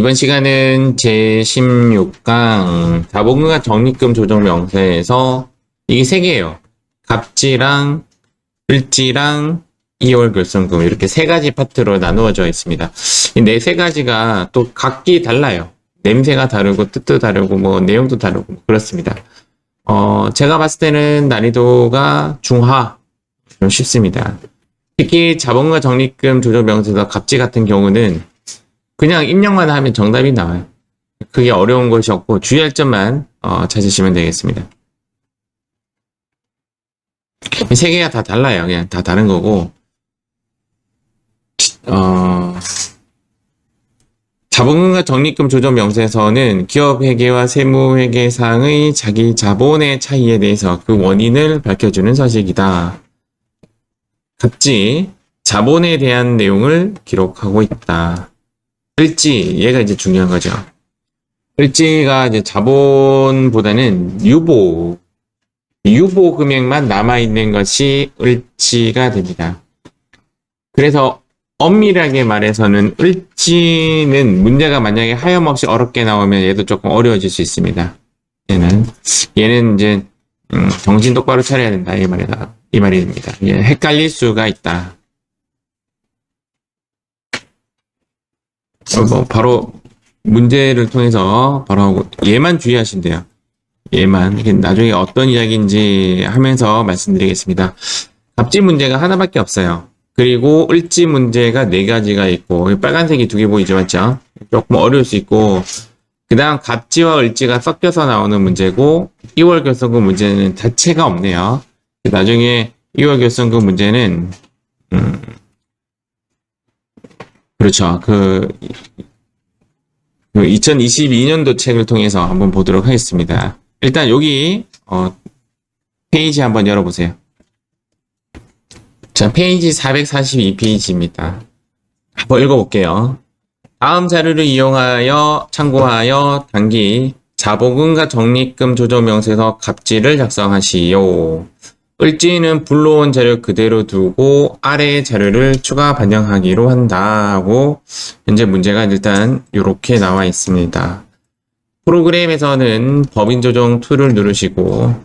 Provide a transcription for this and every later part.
이번 시간은 제16강 자본금과 적립금 조정 명세에서 이게 세 개예요. 갑지랑 을지랑 2월 결손금 이렇게 세 가지 파트로 나누어져 있습니다. 이 네 세 가지가 또 각기 달라요. 냄새가 다르고 뜻도 다르고 뭐 내용도 다르고 그렇습니다. 제가 봤을 때는 난이도가 중하, 좀 쉽습니다. 특히 자본금과 적립금 조정 명세에서 갑지 같은 경우는 그냥 입력만 하면 정답이 나와요. 그게 어려운 것이 없고 주의할 점만 찾으시면 되겠습니다. 이 세 개가 다 달라요. 그냥 다 다른 거고 자본금과 적립금 조정 명세에서는 기업회계와 세무회계상의 자기 자본의 차이에 대해서 그 원인을 밝혀주는 서식이다. 갑지, 자본에 대한 내용을 기록하고 있다. 을지, 얘가 이제 중요한 거죠. 을지가 이제 자본보다는 유보 금액만 남아있는 것이 을지가 됩니다. 그래서 엄밀하게 말해서는 을지는 문제가 만약에 하염없이 어렵게 나오면 얘도 조금 어려워질 수 있습니다. 얘는 이제 정신 똑바로 차려야 된다 이 말입니다. 헷갈릴 수가 있다. 바로 문제를 통해서 바로 하고 얘만 주의하신대요. 얘만 이게 나중에 어떤 이야기인지 하면서 말씀드리겠습니다. 갑지 문제가 하나밖에 없어요. 그리고 을지 문제가 네 가지가 있고 빨간색이 두 개 보이죠, 맞죠? 조금 어려울 수 있고 그 다음 갑지와 을지가 섞여서 나오는 문제고 2월 결손금 문제는 자체가 없네요. 나중에 2월 결손금 문제는 그렇죠. 2022년도 책을 통해서 한번 보도록 하겠습니다. 일단 여기 페이지 한번 열어보세요. 자, 페이지 442페이지입니다. 한번 읽어볼게요. 다음 자료를 이용하여 참고하여 단기 자본금과 적립금 조정 명세서 갑지를 작성하시오. 을지는 불러온 자료 그대로 두고 아래의 자료를 추가 반영하기로 한다 하고 현재 문제가 일단 이렇게 나와 있습니다. 프로그램에서는 법인 조정 툴을 누르시고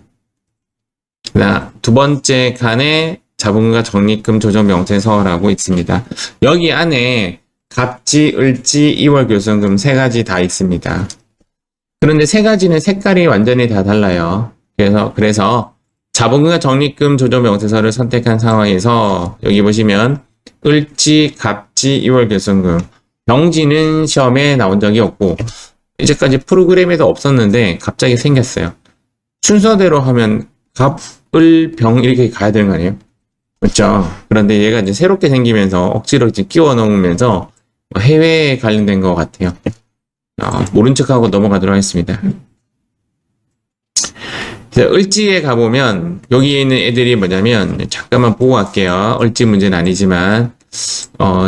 두 번째 칸에 자본금과 적립금 조정 명세서라고 있습니다. 여기 안에 갑지, 을지, 2월 결손금 세 가지 다 있습니다. 그런데 세 가지는 색깔이 완전히 다 달라요. 그래서 자본금과 적립금 조정 명세서를 선택한 상황에서 여기 보시면 을지, 갑지, 2월 결손금 병지는 시험에 나온 적이 없고 이제까지 프로그램에도 없었는데 갑자기 생겼어요. 순서대로 하면 갑, 을, 병 이렇게 가야 되는 거 아니에요? 그렇죠? 그런데 얘가 이제 새롭게 생기면서 억지로 이제 끼워 넣으면서 해외에 관련된 것 같아요. 모른 척하고 넘어가도록 하겠습니다. 을지에 가보면 여기에 있는 애들이 뭐냐면 잠깐만 보고 갈게요. 을지 문제는 아니지만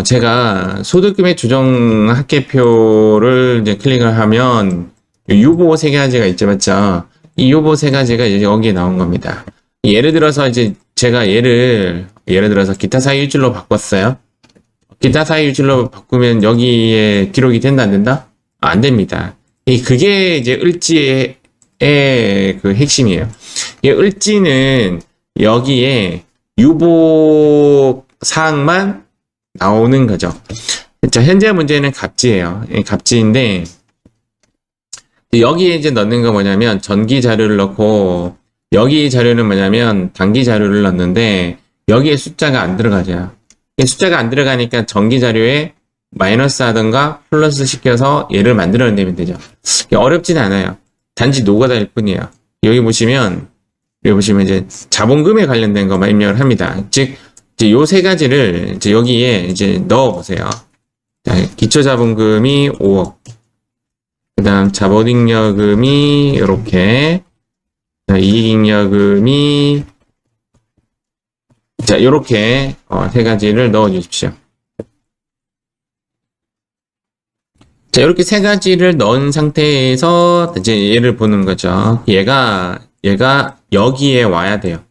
제가 소득금액 조정 합계표를 이제 클릭을 하면 유보 세 가지가 있죠, 맞죠? 이 유보 세 가지가 이제 여기에 나온 겁니다. 예를 들어서 이제 제가 예를 들어서 기타 사유 일줄로 바꿨어요. 기타 사유 일줄로 바꾸면 여기에 기록이 된다 안 된다? 안 됩니다. 그게 이제 을지의 그 핵심이에요. 을지는 여기에 유보 사항만 나오는 거죠. 자, 현재 문제는 갑지예요. 갑지인데 여기에 이제 넣는 거 뭐냐면 전기 자료를 넣고 여기 자료는 뭐냐면 단기 자료를 넣는데 여기에 숫자가 안 들어가죠. 숫자가 안 들어가니까 전기 자료에 마이너스 하든가 플러스 시켜서 얘를 만들어내면 되죠. 어렵진 않아요. 단지 노가다일 뿐이에요. 여기 보시면 이제 자본금에 관련된 것만 입력을 합니다. 즉, 이제 요 세 가지를 이제 여기에 이제 넣어 보세요. 기초 자본금이 5억. 그 다음 자본잉여금이 이렇게. 이익잉여금이 자, 요렇게 세 가지를 넣어 주십시오. 자, 이렇게 세 가지를 넣은 상태에서 이제 얘를 보는 거죠. 얘가 여기에 와야 돼요.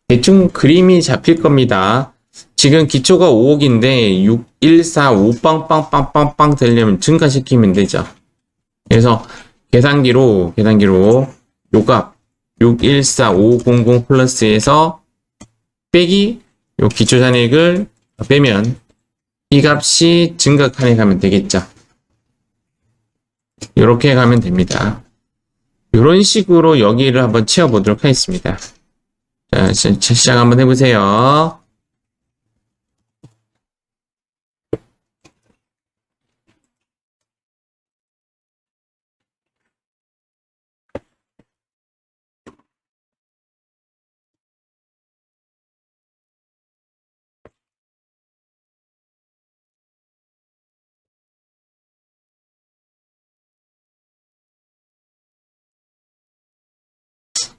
대충 그림이 잡힐 겁니다. 지금 기초가 5억인데 6, 1, 4, 5 빵빵빵빵빵 되려면 증가시키면 되죠. 그래서 계산기로 요값 614500 플러스에서 빼기 요 기초 잔액을 빼면 이 값이 증가 칸에 가면 되겠죠. 이렇게 가면 됩니다. 이런 식으로 여기를 한번 채워보도록 하겠습니다. 자, 시작 한번 해보세요.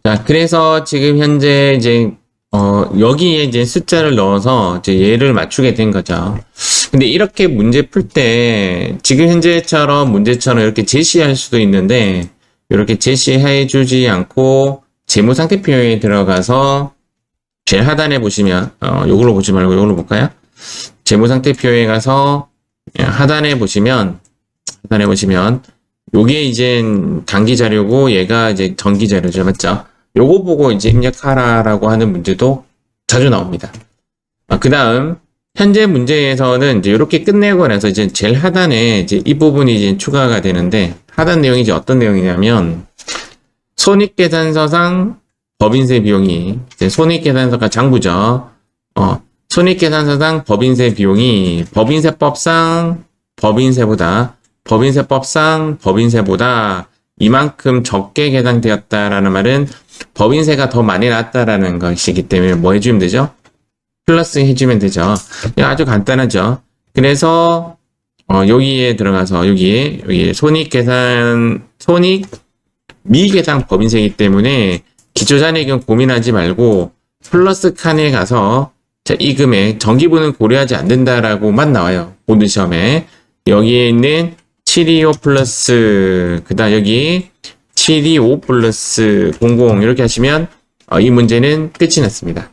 자, 그래서 지금 현재 이제 여기에 이제 숫자를 넣어서 이제 얘를 맞추게 된 거죠. 근데 이렇게 문제 풀 때 지금 현재처럼 문제처럼 이렇게 제시할 수도 있는데 이렇게 제시해 주지 않고 재무상태표에 들어가서 제일 하단에 보시면 요걸로 보지 말고 요걸로 볼까요? 재무상태표에 가서 하단에 보시면 요게 이제 단기 자료고 얘가 이제 정기 자료죠. 맞죠? 요거 보고 이제 입력하라라고 하는 문제도 자주 나옵니다. 그 다음, 현재 문제에서는 이제 이렇게 끝내고 나서 이제 제일 하단에 이제 이 부분이 이제 추가가 되는데, 하단 내용이 이제 어떤 내용이냐면, 손익계산서상 법인세 비용이, 이제 손익계산서가 장부죠. 손익계산서상 법인세 비용이 법인세법상 법인세보다 이만큼 적게 계산되었다라는 말은 법인세가 더 많이 났다라는 것이기 때문에 뭐 해주면 되죠? 플러스 해주면 되죠. 아주 간단하죠. 그래서 여기에 들어가서 여기에 손익계산 미계산 법인세이기 때문에 기초잔액은 고민하지 말고 플러스 칸에 가서 자, 이 금액 정기분은 고려하지 않는다라고만 나와요. 모든 시험에 여기에 있는 725 플러스 그다음 여기 725 플러스 00 이렇게 하시면 이 문제는 끝이 났습니다.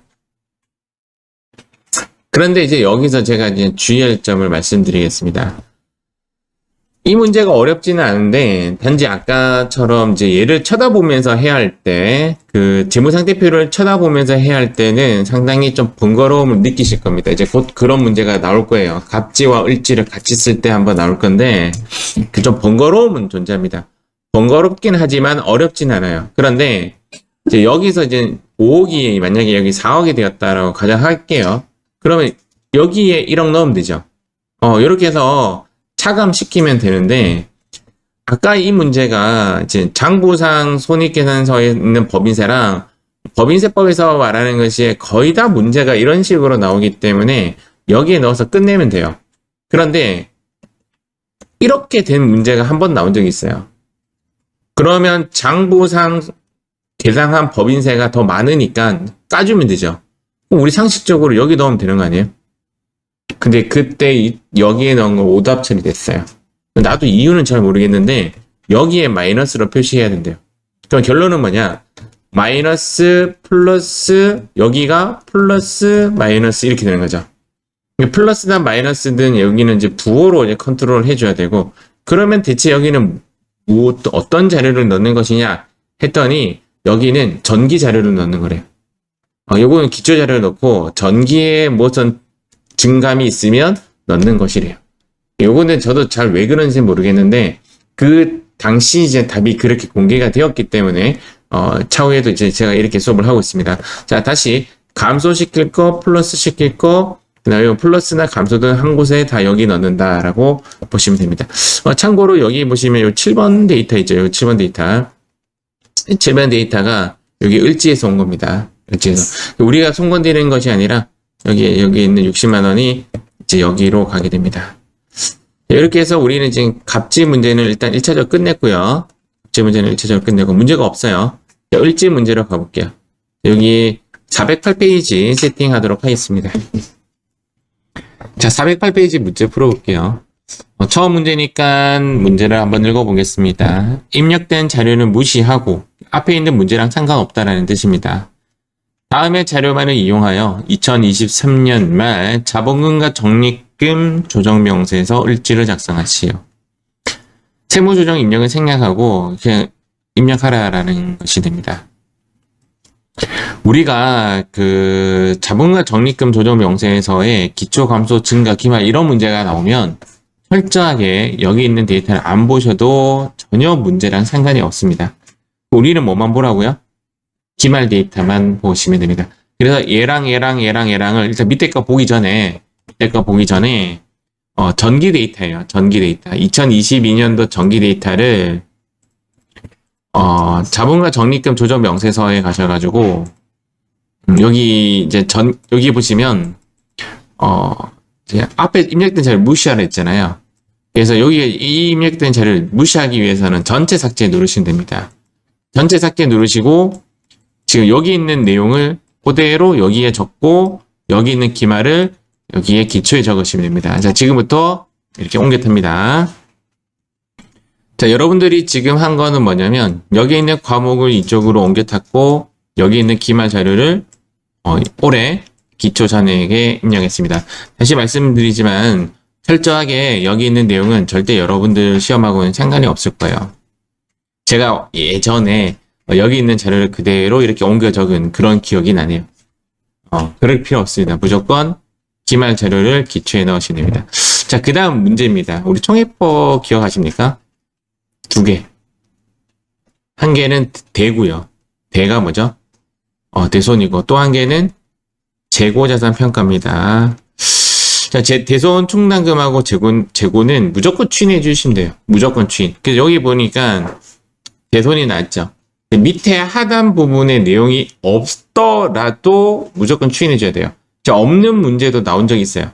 그런데 이제 여기서 제가 이제 주의할 점을 말씀드리겠습니다. 이 문제가 어렵지는 않은데 단지 아까처럼 이제 얘를 쳐다보면서 해야 할 때 그 재무상태표를 쳐다보면서 해야 할 때는 상당히 좀 번거로움을 느끼실 겁니다. 이제 곧 그런 문제가 나올 거예요. 갑지와 을지를 같이 쓸 때 한번 나올 건데 그 좀 번거로움은 존재합니다. 번거롭긴 하지만 어렵진 않아요. 그런데 이제 여기서 이제 5억이 만약에 여기 4억이 되었다라고 가정할게요. 그러면 여기에 1억 넣으면 되죠. 이렇게 해서 차감시키면 되는데 아까 이 문제가 이제 장부상 손익계산서에 있는 법인세랑 법인세법에서 말하는 것이 거의 다 문제가 이런 식으로 나오기 때문에 여기에 넣어서 끝내면 돼요. 그런데 이렇게 된 문제가 한 번 나온 적이 있어요. 그러면 장부상 계산한 법인세가 더 많으니까 까주면 되죠. 그럼 우리 상식적으로 여기 넣으면 되는 거 아니에요? 근데 그때 여기에 넣은 거 오답 처리됐어요. 나도 이유는 잘 모르겠는데 여기에 마이너스로 표시해야 된대요. 그럼 결론은 뭐냐? 마이너스 플러스 여기가 플러스 마이너스 이렇게 되는 거죠. 플러스든 마이너스든 여기는 이제 부호로 이제 컨트롤 해줘야 되고 그러면 대체 여기는 어떤 자료를 넣는 것이냐 했더니 여기는 전기 자료를 넣는 거래요. 요거는 기초 자료를 넣고 전기에 무슨 증감이 있으면 넣는 것이래요. 요거는 저도 잘 왜 그런지 모르겠는데 그 당시 이제 답이 그렇게 공개가 되었기 때문에 차후에도 이제 제가 이렇게 수업을 하고 있습니다. 자, 다시 감소시킬 거, 플러스 시킬 거, 그다음에 플러스나 감소든 한 곳에 다 여기 넣는다라고 보시면 됩니다. 참고로 여기 보시면 요 7번 데이터 있죠. 요 7번 데이터. 7번 데이터가 여기 을지에서 온 겁니다. 을지에서. 우리가 송건되는 것이 아니라 여기 있는 60만 원이 이제 여기로 가게 됩니다. 이렇게 해서 우리는 지금 갑지 문제는 일단 1차적으로 끝냈고요. 갑지 문제는 1차적으로 끝내고 문제가 없어요. 을지 문제로 가볼게요. 여기 408페이지 세팅하도록 하겠습니다. 자, 408페이지 문제 풀어볼게요. 처음 문제니까 문제를 한번 읽어보겠습니다. 입력된 자료는 무시하고 앞에 있는 문제랑 상관없다라는 뜻입니다. 다음의 자료만을 이용하여 2023년 말 자본금과 적립금 조정명세서 을지를 작성하시오. 세무조정 입력을 생략하고 그냥 입력하라라는 것이 됩니다. 우리가 그 자본과 적립금 조정 명세서의 기초 감소 증가 기말 이런 문제가 나오면 철저하게 여기 있는 데이터를 안 보셔도 전혀 문제랑 상관이 없습니다. 우리는 뭐만 보라고요? 기말 데이터만 보시면 됩니다. 그래서 얘랑을 일단 밑에 거 보기 전에 전기 데이터예요. 전기 데이터. 2022년도 전기 데이터를 자본과 적립금 조정 명세서에 가셔가지고 여기 이제 여기 보시면 이제 앞에 입력된 자료를 무시하라 했잖아요. 그래서 여기에 이 입력된 자료를 무시하기 위해서는 전체 삭제 누르시면 됩니다. 전체 삭제 누르시고 지금 여기 있는 내용을 그대로 여기에 적고 여기 있는 기말을 여기에 기초에 적으시면 됩니다. 자, 지금부터 이렇게 옮겨 탑니다. 자, 여러분들이 지금 한 거는 뭐냐면 여기 있는 과목을 이쪽으로 옮겨 탔고 여기 있는 기말 자료를 올해 기초 잔액에 입력했습니다. 다시 말씀드리지만 철저하게 여기 있는 내용은 절대 여러분들 시험하고는 상관이 없을 거예요. 제가 예전에 여기 있는 자료를 그대로 이렇게 옮겨 적은 그런 기억이 나네요. 그럴 필요 없습니다. 무조건 기말 자료를 기초에 넣으시면 됩니다. 자, 그 다음 문제입니다. 우리 총회법 기억하십니까? 2개. 한 개는 대고요. 대가 뭐죠? 대손이고 또 한 개는 재고자산 평가입니다. 자, 대손 충당금하고 재고는 무조건 추인해 주시면 돼요. 무조건 추인. 그래서 여기 보니까 대손이 나왔죠. 밑에 하단 부분에 내용이 없더라도 무조건 추인해 줘야 돼요. 자, 없는 문제도 나온 적이 있어요.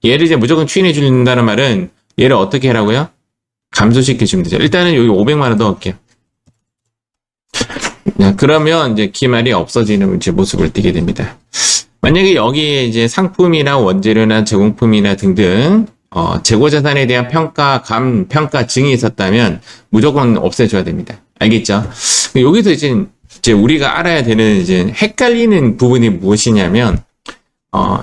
얘를 이제 무조건 추인해 준다는 말은 얘를 어떻게 하라고요? 감소시켜 주면 되죠. 일단은 여기 500만 원 넣을게요. 그러면 이제 기말이 없어지는 이제 모습을 띠게 됩니다. 만약에 여기에 이제 상품이나 원재료나 제공품이나 등등 재고자산에 대한 평가 증이 있었다면 무조건 없애줘야 됩니다. 알겠죠? 여기서 이제 우리가 알아야 되는 이제 헷갈리는 부분이 무엇이냐면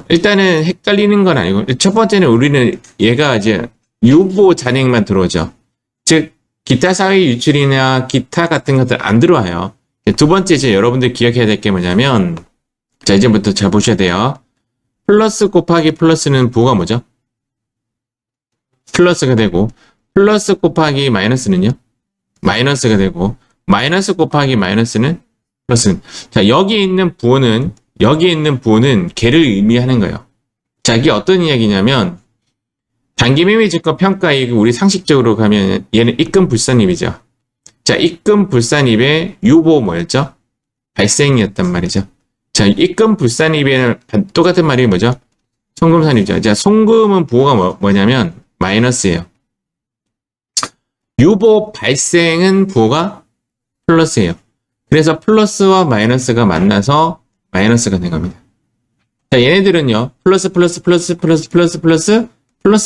일단은 헷갈리는 건 아니고 첫 번째는 우리는 얘가 이제 유보 잔액만 들어오죠. 즉 기타 사회 유출이나 기타 같은 것들 안 들어와요. 두 번째 이제 여러분들 기억해야 될 게 뭐냐면 자, 이제부터 잘 보셔야 돼요. 플러스 곱하기 플러스는 부호가 뭐죠? 플러스가 되고 플러스 곱하기 마이너스는요? 마이너스가 되고 마이너스 곱하기 마이너스는 플러스. 자, 여기 있는 부호는 걔를 의미하는 거예요. 자, 이게 어떤 이야기냐면 단기매매증권 평가이익 우리 상식적으로 가면 얘는 입금불산입이죠. 자, 입금불산입의 유보 뭐였죠? 발생이었단 말이죠. 자, 입금불산입에는 똑같은 말이 뭐죠? 송금산입이죠. 자, 송금은 부호가 뭐냐면 마이너스예요. 유보 발생은 부호가 플러스예요. 그래서 플러스와 마이너스가 만나서 마이너스가 된 겁니다. 자, 얘네들은요. 플러스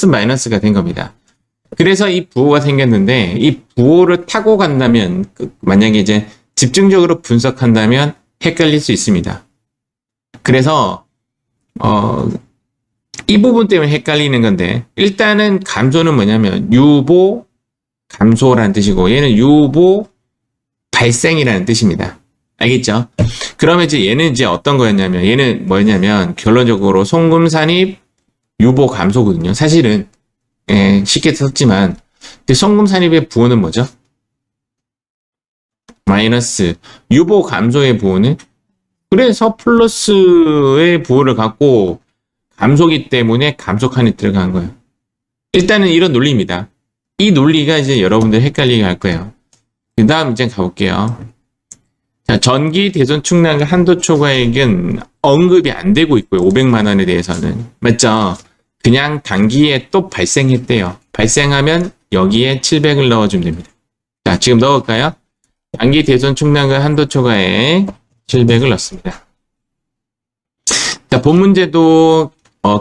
마이너스가 된 겁니다. 그래서 이 부호가 생겼는데 이 부호를 타고 간다면 만약에 이제 집중적으로 분석한다면 헷갈릴 수 있습니다. 그래서 이 부분 때문에 헷갈리는 건데 일단은 감소는 뭐냐면 유보 감소라는 뜻이고 얘는 유보 발생이라는 뜻입니다. 알겠죠? 그러면 이제 얘는 이제 어떤 거였냐면 얘는 뭐였냐면 결론적으로 송금산입 유보 감소거든요. 사실은 쉽게 썼지만 근데 송금산입의 부호는 뭐죠? 마이너스. 유보 감소의 부호는 그래서 플러스의 부호를 갖고 감소기 때문에 감소칸에 들어간 거예요. 일단은 이런 논리입니다. 이 논리가 이제 여러분들 헷갈리게 할 거예요. 그 다음 이제 가볼게요. 자, 전기 대손 충당금 한도 초과액은 언급이 안 되고 있고요. 500만 원에 대해서는. 맞죠? 그냥 단기에 또 발생했대요. 발생하면 여기에 700을 넣어주면 됩니다. 자, 지금 넣을까요? 단기 대손 충당금 한도 초과액 700을 넣습니다. 자, 본 문제도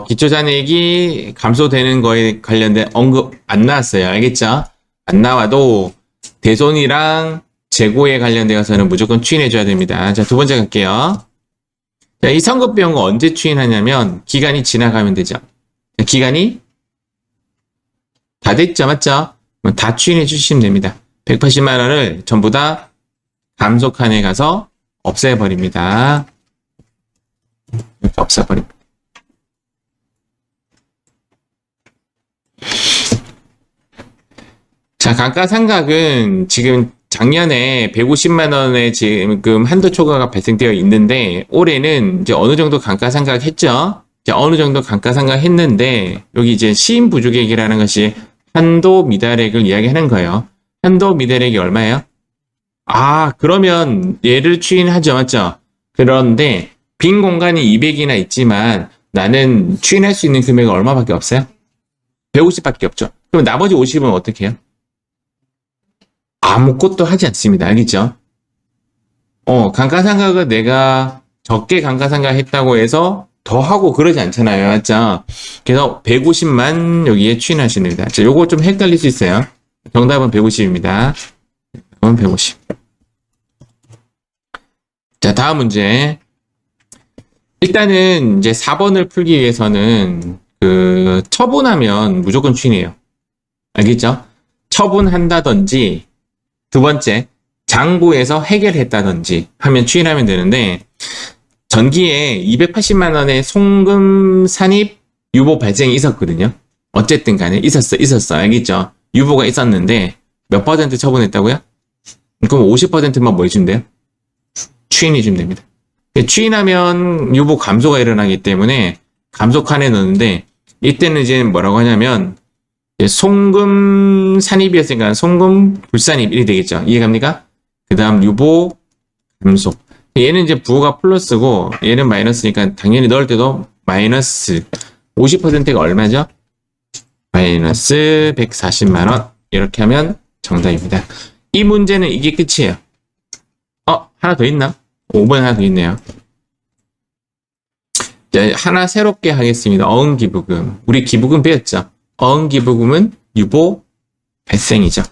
기초잔액이 감소되는 거에 관련된 언급 안 나왔어요. 알겠죠? 안 나와도 대손이랑 재고에 관련되어서는 무조건 추인해줘야 됩니다. 자, 두 번째 갈게요. 자, 이 선급 비용은 언제 추인하냐면 기간이 지나가면 되죠. 자, 기간이 다 됐죠, 맞죠? 그럼 다 추인해 주시면 됩니다. 180만 원을 전부 다 감속칸에 가서 없애버립니다. 이렇게 없애버립니다. 자, 감가상각은 지금 작년에 150만 원에 지금 한도 초과가 발생되어 있는데 올해는 이제 어느 정도 감가상각 했죠? 이제 어느 정도 감가상각 했는데 여기 이제 시인 부족액이라는 것이 한도 미달액을 이야기하는 거예요. 한도 미달액이 얼마예요? 아, 그러면 얘를 추인하죠, 맞죠? 그런데 빈 공간이 200이나 있지만 나는 추인할 수 있는 금액은 얼마밖에 없어요? 150밖에 없죠. 그럼 나머지 50은 어떻게 해요? 아무것도 하지 않습니다. 알겠죠? 감가상각은 내가 적게 감가상각했다고 해서 더 하고 그러지 않잖아요. 맞죠? 그래서 150만 여기에 추인하시는 겁니다. 자, 요거 좀 헷갈릴 수 있어요. 정답은 150입니다. 정답은 150. 자, 다음 문제. 일단은 이제 4번을 풀기 위해서는 처분하면 무조건 추인해요. 알겠죠? 처분한다든지 두 번째, 장부에서 해결했다든지 하면 추인하면 되는데 전기에 280만 원의 송금 산입 유보 발생이 있었거든요. 어쨌든 간에 있었어. 알겠죠? 유보가 있었는데 몇 퍼센트 처분했다고요? 그럼 50%만 뭐 해준대요? 추인해 주면 됩니다. 추인하면 유보 감소가 일어나기 때문에 감소칸에 넣는데 이때는 이제 뭐라고 하냐면 송금 산입이었으니까 송금 불산입 이 되겠죠. 이해갑니까? 그 다음 유보 감소. 얘는 이제 부호가 플러스고 얘는 마이너스니까 당연히 넣을 때도 마이너스 50%가 얼마죠? 마이너스 140만 원. 이렇게 하면 정답입니다. 이 문제는 이게 끝이에요. 하나 더 있나? 5번 하나 더 있네요. 자, 하나 새롭게 하겠습니다. 어음기부금. 우리 기부금 배웠죠? 어음기부금은 유보 발생이죠.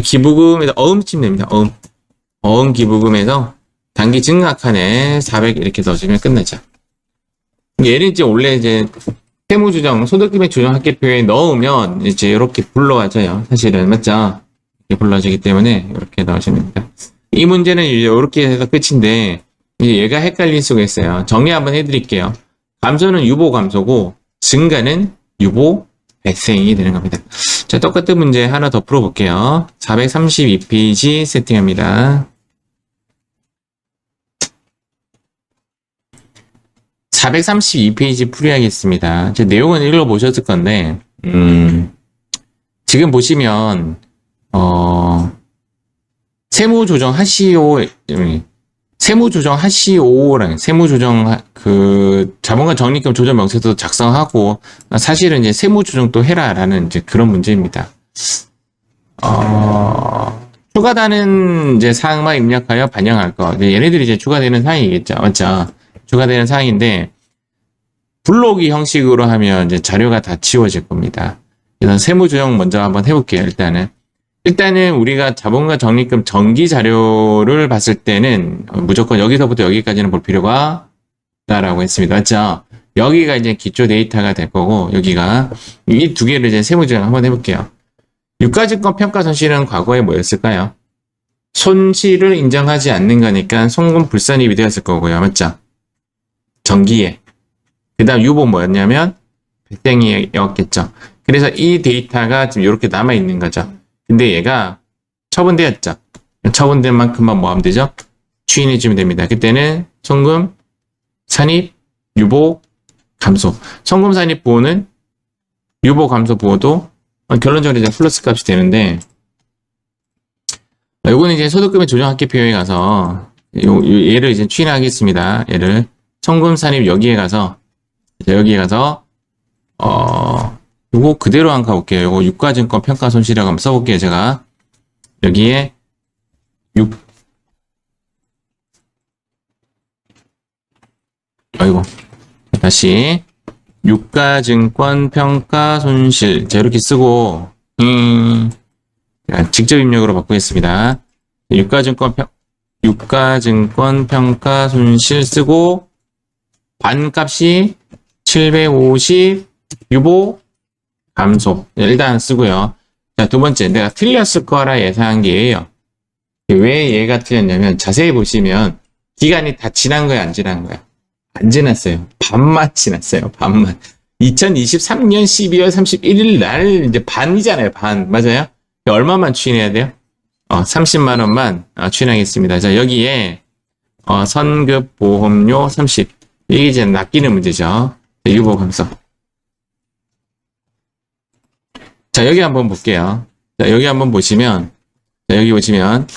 기부금에서 어음침 냅니다. 어음기부금에서 단기 증가칸에 400 이렇게 넣어주면 끝나죠. 얘는 이제 원래 이제 세무조정, 소득금액 조정 합계표에 넣으면 이제 이렇게 불러와져요. 사실은 맞죠? 이렇게 불러지기 때문에 이렇게 넣으시면 됩니다. 이 문제는 이제 이렇게 해서 끝인데 이제 얘가 헷갈릴 수가 있어요. 정리 한번 해드릴게요. 감소는 유보 감소고 증가는 유보 발생이 되는 겁니다. 자, 똑같은 문제 하나 더 풀어볼게요. 432페이지 세팅합니다. 432페이지 풀이하겠습니다. 제 내용은 읽어보셨을 건데, 지금 보시면, 세무조정 하시오랑 자본가 적립금 조정 명세서도 작성하고 사실은 이제 세무조정도 해라라는 이제 그런 문제입니다. 추가되는 이제 사항만 입력하여 반영할 거. 얘네들이 이제 추가되는 사항이겠죠, 맞죠? 추가되는 사항인데 블록이 형식으로 하면 이제 자료가 다 지워질 겁니다. 그래서 세무조정 먼저 한번 해볼게요. 일단은 우리가 자본가 적립금 정기 자료를 봤을 때는 무조건 여기서부터 여기까지는 볼 필요가 없다라고 했습니다. 맞죠? 여기가 이제 기초 데이터가 될 거고 여기가 이 두 개를 이제 세무조정 한번 해볼게요. 유가증권 평가 손실은 과거에 뭐였을까요? 손실을 인정하지 않는 거니까 송금 불산입이 되었을 거고요. 맞죠? 정기에. 그 다음 유보 뭐였냐면 발생이었겠죠. 그래서 이 데이터가 지금 이렇게 남아있는 거죠. 근데 얘가 처분되었죠. 처분된 만큼만 뭐 하면 되죠? 추인해주면 됩니다. 그때는 송금, 산입, 유보, 감소. 송금, 산입 부호는 유보, 감소 부호도 결론적으로 이제 플러스 값이 되는데 요거는 이제 소득금의 조정합계표에 가서 얘를 이제 추인하겠습니다. 얘를 송금, 산입 여기에 가서 요거 그대로 한번 가볼게요. 요거 유가증권 평가 손실이라고 한번 써볼게요. 제가 여기에 다시 유가증권 평가 손실. 자, 이렇게 쓰고 직접 입력으로 바꾸겠습니다. 유가증권 평가 손실 쓰고 반값이 750 유보 감소. 일단 쓰고요. 자, 두 번째 내가 틀렸을 거라 예상한 게예요. 왜 얘가 틀렸냐면 자세히 보시면 기간이 다 지난 거야, 안 지난 거야? 안 지났어요. 반만 지났어요. 반만. 2023년 12월 31일 날 이제 반이잖아요. 반. 맞아요? 얼마만 추인해야 돼요? 30만 원만 추인하겠습니다. 자, 여기에 선급 보험료 30. 이게 이제 낚이는 문제죠. 유보 감소. 자, 여기 한번 볼게요. 자, 여기 한번 보시면, 자, 여기 보시면,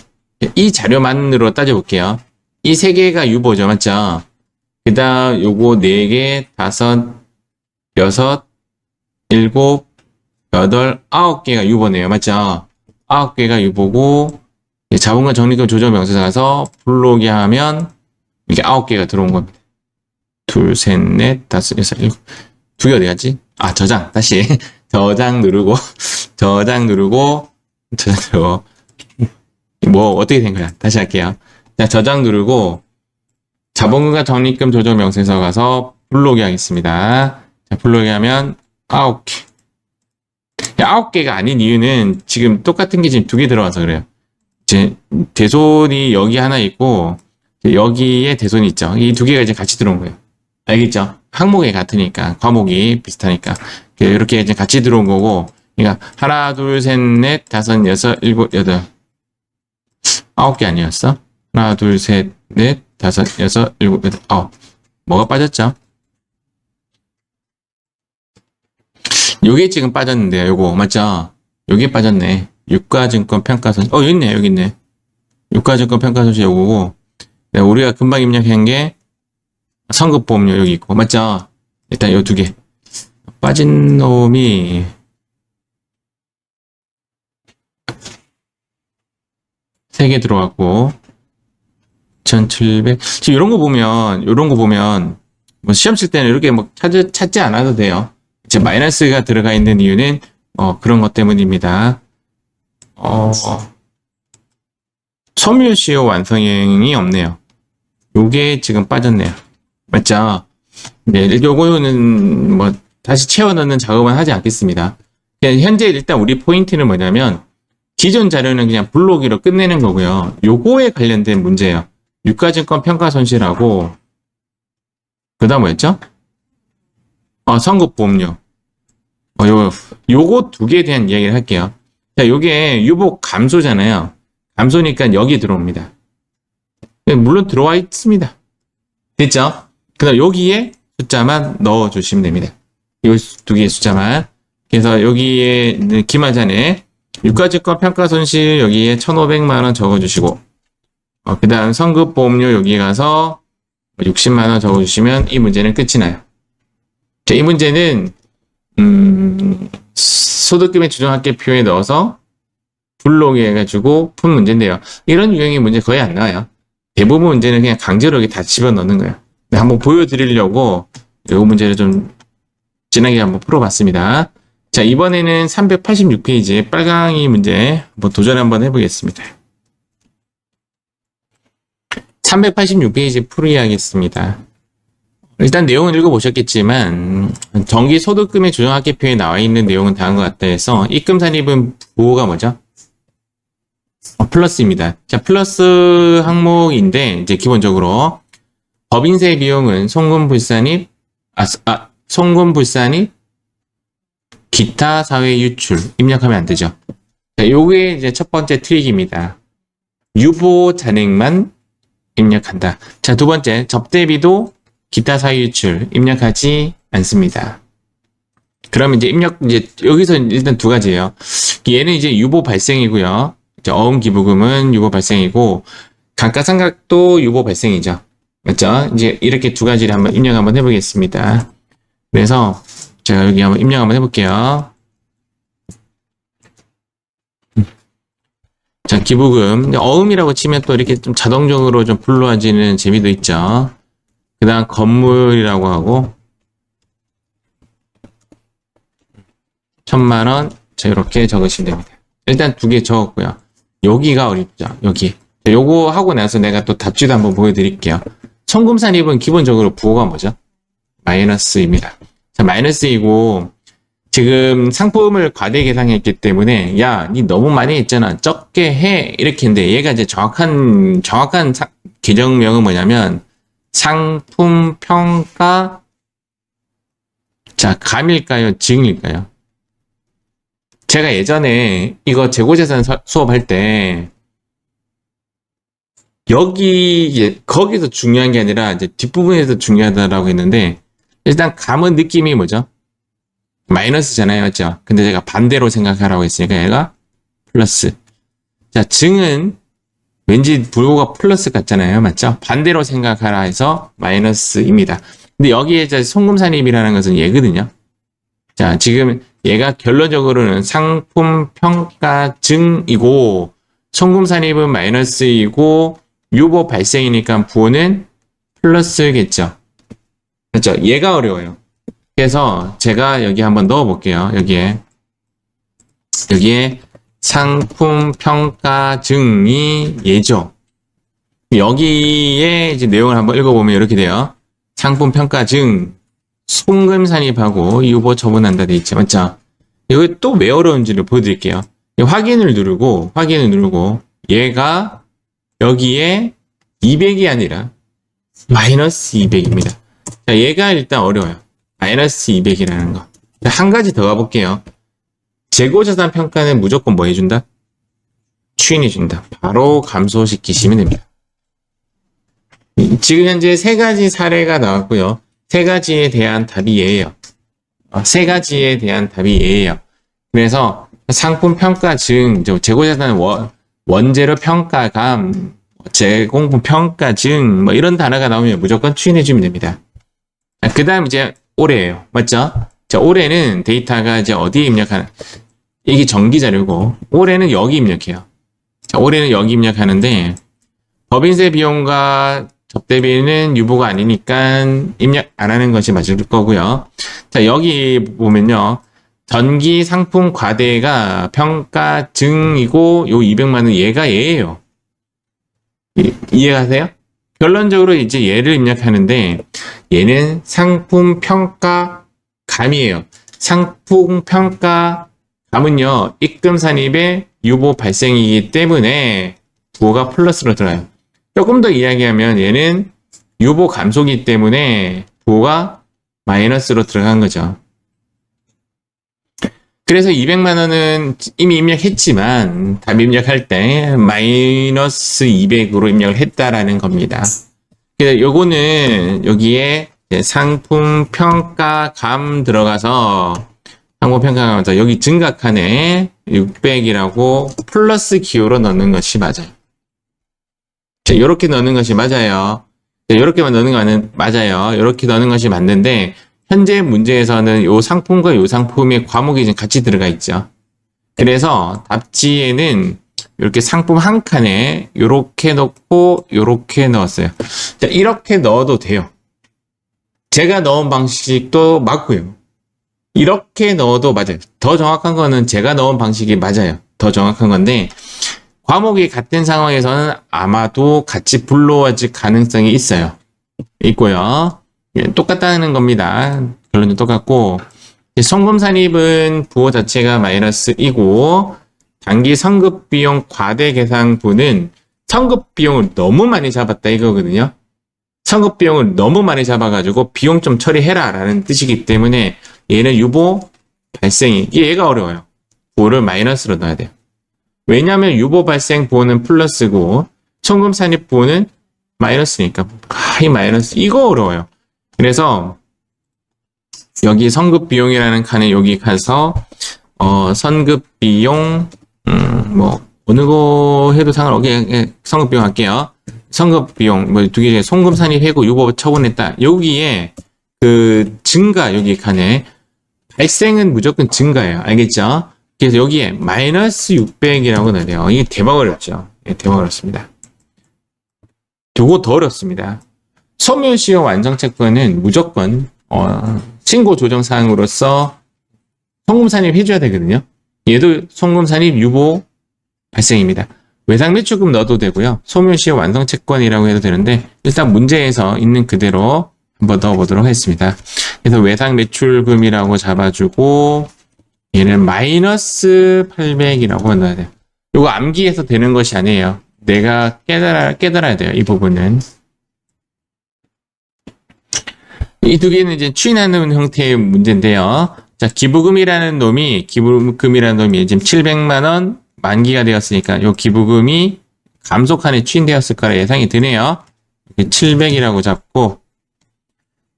이 자료만으로 따져볼게요. 이 세 개가 유보죠. 맞죠? 그 다음, 요거 4개, 5, 6, 7, 8, 9개가 유보네요. 맞죠? 9개가 유보고, 자본금 적립금 조정 명세서 가서 불러오게 하면, 이게 9개가 들어온 겁니다. 둘, 셋, 넷, 다섯, 여섯, 일곱. 2개 어디 갔지? 저장. 다시. 저장 누르고, 저장 누르고, 뭐, 어떻게 된 거야? 다시 할게요. 자, 저장 누르고, 자본금과 적립금 조정 명세서 가서 불러오게 하겠습니다. 자, 불러오게 하면 9개. 9개가 아닌 이유는 지금 똑같은 게 지금 2개 들어와서 그래요. 이제 대손이 여기 하나 있고, 여기에 대손이 있죠. 이 2개가 이제 같이 들어온 거예요. 알겠죠? 항목이 같으니까, 과목이 비슷하니까. 이렇게 이제 같이 들어온 거고, 그러니까, 하나, 둘, 셋, 넷, 다섯, 여섯, 일곱, 여덟. 9개 아니었어? 하나, 둘, 셋, 넷, 다섯, 여섯, 일곱, 여덟, 9. 뭐가 빠졌죠? 요게 지금 빠졌는데요, 요거. 맞죠? 요게 빠졌네. 유가증권 평가손, 여기 있네, 여기 있네. 유가증권 평가손실 요거고, 네, 우리가 금방 입력한 게, 선급보험료 여기 있고, 맞죠? 일단 요 2개. 빠진 놈이, 3개 들어왔고, 1700. 지금 이런 거 보면, 뭐 시험 칠 때는 이렇게 뭐 찾지 않아도 돼요. 이제 마이너스가 들어가 있는 이유는, 그런 것 때문입니다. 섬유시효 완성형이 없네요. 요게 지금 빠졌네요. 맞죠? 네, 요거는 뭐 다시 채워 넣는 작업은 하지 않겠습니다. 그냥 현재 일단 우리 포인트는 뭐냐면 기존 자료는 그냥 불러오기로 끝내는 거고요. 요거에 관련된 문제예요. 유가증권 평가 손실하고 그다음 뭐였죠? 선급보험료. 요거 2개에 대한 이야기를 할게요. 자, 요게 유보 감소잖아요. 감소니까 여기 들어옵니다. 물론 들어와 있습니다. 됐죠? 그 다음 여기에 숫자만 넣어주시면 됩니다. 이 2개의 숫자만. 그래서 여기에 기말 전에 유가증권 평가손실 여기에 1,500만원 적어주시고 그 다음 선급보험료 여기에 가서 60만원 적어주시면 이 문제는 끝이 나요. 자, 이 문제는 소득금액 주정합계표에 넣어서 불러오게 해가지고 푼 문제인데요. 이런 유형의 문제 거의 안 나와요. 대부분 문제는 그냥 강제로 여기 다 집어넣는 거예요. 네, 한번 보여드리려고 이 문제를 좀 진하게 한번 풀어봤습니다. 자, 이번에는 386페이지 빨강이 문제 한번 도전 한번 해보겠습니다. 386페이지 풀이 하겠습니다. 일단 내용은 읽어보셨겠지만 정기소득금액 조정합계표에 나와 있는 내용은 다음과 같다 해서 입금산입은 부호가 뭐죠? 플러스입니다. 자, 플러스 항목인데 이제 기본적으로 법인세 비용은 송금불산입 기타 사회 유출 입력하면 안 되죠. 자, 요게 이제 첫 번째 트릭입니다. 유보 잔액만 입력한다. 자, 두 번째 접대비도 기타 사회 유출 입력하지 않습니다. 그러면 이제 여기서 일단 2가지예요. 얘는 이제 유보 발생이고요. 어음기부금은 유보 발생이고 감가상각도 유보 발생이죠. 맞죠? 이제 이렇게 2가지를 한번 입력 한번 해보겠습니다. 그래서 제가 여기 한번 입력 한번 해볼게요. 자, 기부금 어음이라고 치면 또 이렇게 좀 자동적으로 좀 불러와지는 재미도 있죠. 그 다음 건물이라고 하고 1,000만원 자, 이렇게 적으시면 됩니다. 일단 2개 적었고요. 여기가 어렵죠. 여기 요거 하고 나서 내가 또 답지도 한번 보여드릴게요. 송금산입은 기본적으로 부호가 뭐죠? 마이너스입니다. 자, 마이너스이고 지금 상품을 과대 계상했기 때문에 야, 니 너무 많이 했잖아. 적게 해. 이렇게 했는데 얘가 이제 정확한 계정명은 뭐냐면 상품 평가 자, 감일까요? 증일까요? 제가 예전에 이거 재고재산 수업할 때 거기서 중요한 게 아니라 이제 뒷부분에서 중요하다라고 했는데 일단 감은 느낌이 뭐죠? 마이너스잖아요. 맞죠? 근데 제가 반대로 생각하라고 했으니까 얘가 플러스. 자, 증은 왠지 부호가 플러스 같잖아요. 맞죠? 반대로 생각하라 해서 마이너스입니다. 근데 여기에 이제 송금산입이라는 것은 얘거든요. 자, 지금 얘가 결론적으로는 상품 평가 증이고 송금산입은 마이너스이고 유보 발생이니까 부호는 플러스겠죠. 그렇죠? 얘가 어려워요. 그래서 제가 여기 한번 넣어 볼게요. 여기에 상품 평가 증이 얘죠. 여기에 이제 내용을 한번 읽어보면 이렇게 돼요. 상품 평가 증 송금 산입하고 유보 처분한다 돼 있죠. 맞죠? 이거 또 왜 어려운지를 보여드릴게요. 확인을 누르고 얘가 여기에 200이 아니라 마이너스 200입니다. 자, 얘가 일단 어려워요. 마이너스 200이라는 거. 한 가지 더 가볼게요. 재고자산 평가는 무조건 뭐 해준다? 추인해준다. 바로 감소시키시면 됩니다. 지금 현재 세 가지 사례가 나왔고요. 세 가지에 대한 답이 얘예요. 세 가지에 대한 답이 얘예요. 그래서 상품 평가 증, 재고자산 원재료 평가감, 제공품 평가 증, 뭐 이런 단어가 나오면 무조건 추인해주면 됩니다. 그 다음 이제 올해예요. 맞죠? 자, 올해는 데이터가 이제 어디에 입력하는, 이게 정기 자료고, 올해는 여기 입력해요. 자, 올해는 여기 입력하는데, 법인세 비용과 접대비는 유보가 아니니까 입력 안 하는 것이 맞을 거고요. 자, 여기 보면요. 전기 상품 과대가 평가 증이고, 요 200만 원 얘가 얘예요. 이해가세요? 결론적으로 이제 얘를 입력하는데, 얘는 상품 평가 감이에요. 상품 평가 감은요, 입금 산입의 유보 발생이기 때문에 부호가 플러스로 들어요. 조금 더 이야기하면 얘는 유보 감소기 때문에 부호가 마이너스로 들어간 거죠. 그래서 200만 원은 이미 입력했지만 답 입력할 때 마이너스 200으로 입력을 했다라는 겁니다. 그래서 요거는 여기에 상품 평가감 들어가서 상품 평가감 여기 증가칸에 600이라고 플러스 기호로 넣는 것이 맞아요. 자, 요렇게 넣는 것이 맞아요. 자, 요렇게만 넣는 거는 맞아요. 요렇게 넣는 것이 맞는데 현재 문제에서는 요 상품과 요 상품의 과목이 좀 같이 들어가 있죠. 그래서 답지에는 이렇게 상품 한 칸에 요렇게 넣고 요렇게 넣었어요. 자, 이렇게 넣어도 돼요. 제가 넣은 방식도 맞고요. 이렇게 넣어도 맞아요. 더 정확한 거는 제가 넣은 방식이 맞아요. 더 정확한 건데 과목이 같은 상황에서는 아마도 같이 불러와질 가능성이 있고요. 똑같다는 겁니다. 결론은 똑같고 송금산입은 부호 자체가 마이너스이고 단기 선급비용 과대 계상분은 선급비용을 너무 많이 잡았다 이거거든요. 선급비용을 너무 많이 잡아가지고 비용 좀 처리해라 라는 뜻이기 때문에 얘는 유보 발생이 얘가 어려워요. 부호를 마이너스로 넣어야 돼요. 왜냐하면 유보 발생 부호는 플러스고 송금산입 부호는 마이너스니까 이 마이너스 이거 어려워요. 그래서 여기 선급비용이라는 칸에 여기 가서 선급비용 뭐 어느 거 해도 상관없게 선급비용 할게요. 선급비용 뭐 두 개 중에 송금산입 해고 유보 처분했다. 여기에 그 증가 여기 칸에 발생은 무조건 증가예요. 알겠죠? 그래서 여기에 마이너스 600이라고 넣어야 돼요. 이게 대박 어렵죠. 예, 대박 어렵습니다. 요거 더 어렵습니다. 소멸시효 완성채권은 무조건 신고 조정 사항으로서 송금산입 해줘야 되거든요. 얘도 송금산입 유보 발생입니다. 외상매출금 넣어도 되고요. 소멸시 완성채권이라고 해도 되는데 일단 문제에서 있는 그대로 한번 넣어보도록 하겠습니다. 그래서 외상매출금이라고 잡아주고 얘는 마이너스 800이라고 넣어야 돼요. 이거 암기해서 되는 것이 아니에요. 내가 깨달아야 돼요. 이 부분은. 이 두 개는 이제 추인하는 형태의 문제인데요. 자, 기부금이라는 놈이 지금 700만원 만기가 되었으니까 이 기부금이 감속한에 추인되었을 거라 예상이 드네요. 700이라고 잡고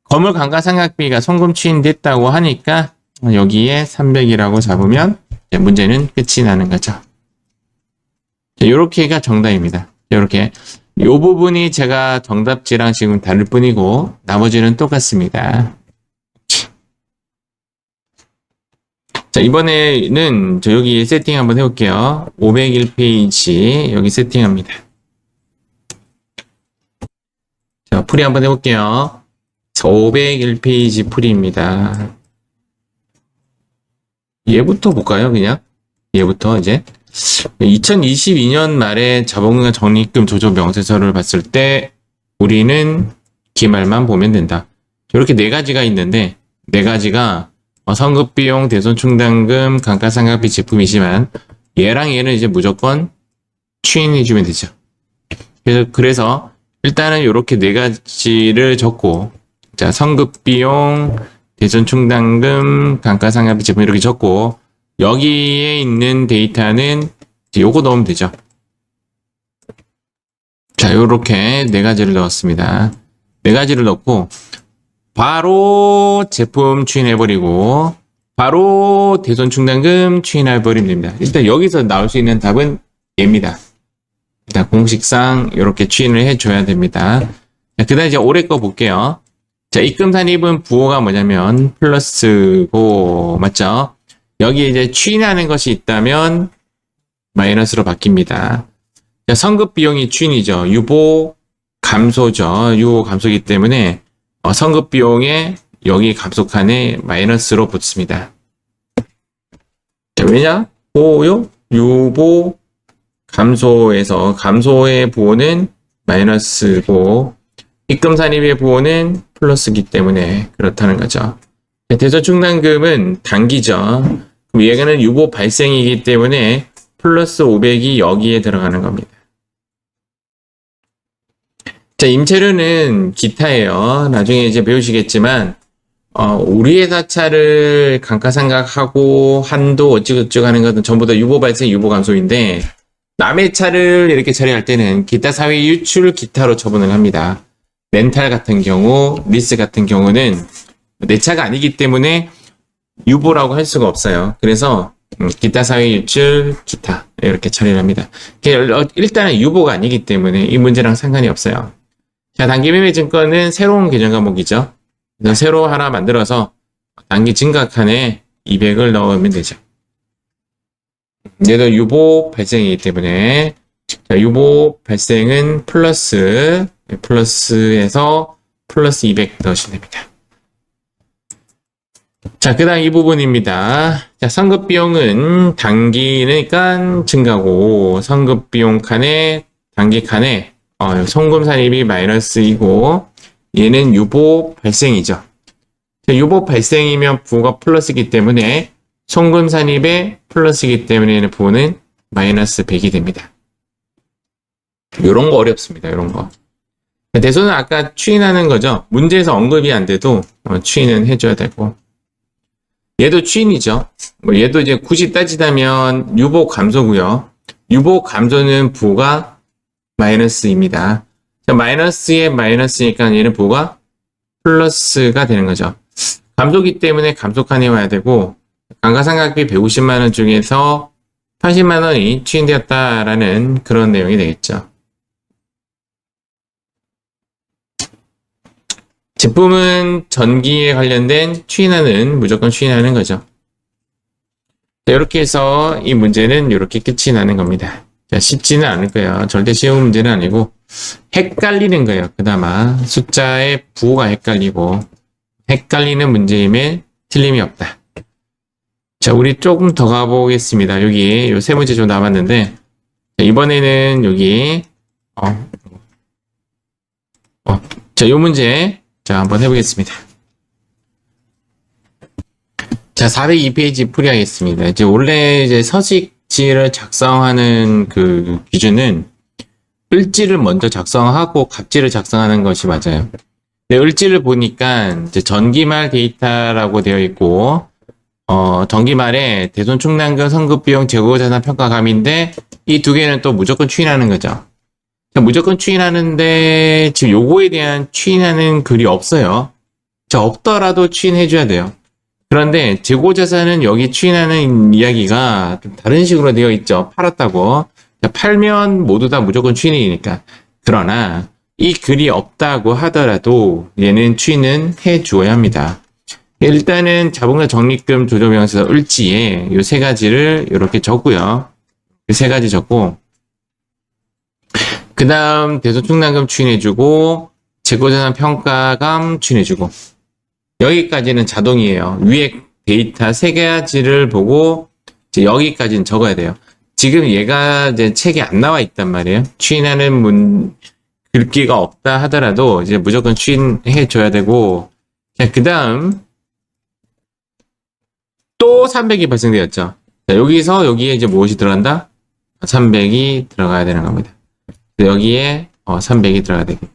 건물 감가상각비가 송금 추인됐다고 하니까 여기에 300이라고 잡으면 문제는 끝이 나는 거죠. 이렇게가 정답입니다. 이렇게 이 부분이 제가 정답지랑 지금 다를 뿐이고 나머지는 똑같습니다. 자, 이번에는 저 여기 세팅 한번 해볼게요. 501페이지 여기 세팅합니다. 자, 풀이 한번 해볼게요. 501페이지 풀이입니다. 얘부터 볼까요? 그냥 얘부터 이제 2022년 말에 자본금과 적립금 조정 명세서를 봤을 때 우리는 기말만 보면 된다. 이렇게 네 가지가 있는데 네 가지가 선급비용, 대손충당금, 감가상각비 제품이지만 얘랑 얘는 이제 무조건 추인해주면 되죠. 그래서 일단은 이렇게 네 가지를 적고 자 선급비용, 대손충당금, 감가상각비 제품 이렇게 적고 여기에 있는 데이터는 요거 넣으면 되죠. 자, 요렇게 네 가지를 넣었습니다. 네 가지를 넣고 바로 제품 추인해버리고 바로 대손충당금 추인해버리면 됩니다. 일단 여기서 나올 수 있는 답은 얘입니다. 일단 공식상 이렇게 추인을 해줘야 됩니다. 그 다음 이제 올해 거 볼게요. 자, 입금산입은 부호가 뭐냐면 플러스고 맞죠? 여기 이제 추인하는 것이 있다면 마이너스로 바뀝니다. 자, 선급 비용이 추인이죠. 유보 감소죠. 유보 감소이기 때문에 선급 비용에 여기 감소칸에 마이너스로 붙습니다. 자, 왜냐? 보요 유보 감소에서 감소의 부호는 마이너스고 입금산입의 부호는 플러스이기 때문에 그렇다는 거죠. 대손충당금은 단기죠. 그럼 얘가는 유보 발생이기 때문에 플러스 500이 여기에 들어가는 겁니다. 자, 임차료는 기타예요. 나중에 이제 배우시겠지만 우리 회사 차를 감가상각하고 한도 어찌고저찌고 하는 것은 전부 다 유보 발생, 유보 감소인데 남의 차를 이렇게 처리할 때는 기타 사회 유출 기타로 처분을 합니다. 렌탈 같은 경우, 리스 같은 경우는 내 차가 아니기 때문에 유보라고 할 수가 없어요. 그래서 기타 사회 유출 기타 이렇게 처리를 합니다. 일단은 유보가 아니기 때문에 이 문제랑 상관이 없어요. 자, 단기매매증권은 새로운 계정 과목이죠. 그래서 새로 하나 만들어서 단기 증가칸에 200을 넣으면 되죠. 얘도 유보 발생이기 때문에 자, 유보 발생은 플러스에서 플러스 200 넣으시면 됩니다. 자, 그 다음 이 부분입니다. 자, 선급비용은 단기니까 증가고, 선급비용 칸에, 단기 칸에, 송금산입이 마이너스이고, 얘는 유보 발생이죠. 자, 유보 발생이면 부호가 플러스이기 때문에, 송금산입의 플러스이기 때문에 얘는 부호는 마이너스 100이 됩니다. 요런 거 어렵습니다, 요런 거. 대손은 아까 추인하는 거죠. 문제에서 언급이 안 돼도 추인은 해줘야 되고, 얘도 추인이죠. 얘도 이제 굳이 따지자면 유보 감소고요. 유보 감소는 부호가 마이너스입니다. 자, 마이너스에 마이너스니까 얘는 부호가 플러스가 되는 거죠. 감소기 때문에 감소칸에 와야 되고 감가상각비 150만 원 중에서 80만 원이 추인되었다라는 그런 내용이 되겠죠. 제품은 전기에 관련된 추인하는 무조건 추인하는 거죠. 자, 이렇게 해서 이 문제는 이렇게 끝이 나는 겁니다. 자, 쉽지는 않을 거예요. 절대 쉬운 문제는 아니고 헷갈리는 거예요. 그나마 숫자의 부호가 헷갈리고 헷갈리는 문제임에 틀림이 없다. 자, 우리 조금 더 가보겠습니다. 여기 요 세 문제 좀 남았는데 자, 이번에는 여기, 자, 요 문제, 자, 한번 해보겠습니다. 자, 402페이지 풀이하겠습니다. 이제 원래 이제 서식지를 작성하는 그 기준은 을지를 먼저 작성하고 갑지를 작성하는 것이 맞아요. 네, 을지를 보니까 이제 전기말 데이터라고 되어 있고, 전기말에 대손 충당금 선급비용 재고자산 평가감인데 이 두 개는 또 무조건 추인하는 거죠. 자, 무조건 추인하는데 지금 요거에 대한 추인하는 글이 없어요. 자, 없더라도 추인해줘야 돼요. 그런데 재고자산은 여기 추인하는 이야기가 좀 다른 식으로 되어 있죠. 팔았다고. 자, 팔면 모두 다 무조건 추인이니까. 그러나 이 글이 없다고 하더라도 얘는 추인은 해주어야 합니다. 일단은 자본과 적립금 조정명세서 을지에 이 세 가지를 이렇게 적고요. 이 세 가지 적고 그 다음 대손충당금 추인해주고 재고자산 평가감 추인해주고 여기까지는 자동이에요. 위에 데이터 세 가지를 보고 이제 여기까지는 적어야 돼요. 지금 얘가 이제 책에 안 나와 있단 말이에요. 추인하는 글귀가 없다 하더라도 이제 무조건 추인해 줘야 되고, 자, 그 다음 또 300이 발생되었죠. 자, 여기서 여기에 이제 무엇이 들어간다? 300이 들어가야 되는 겁니다. 여기에 300이 들어가야 되겠죠.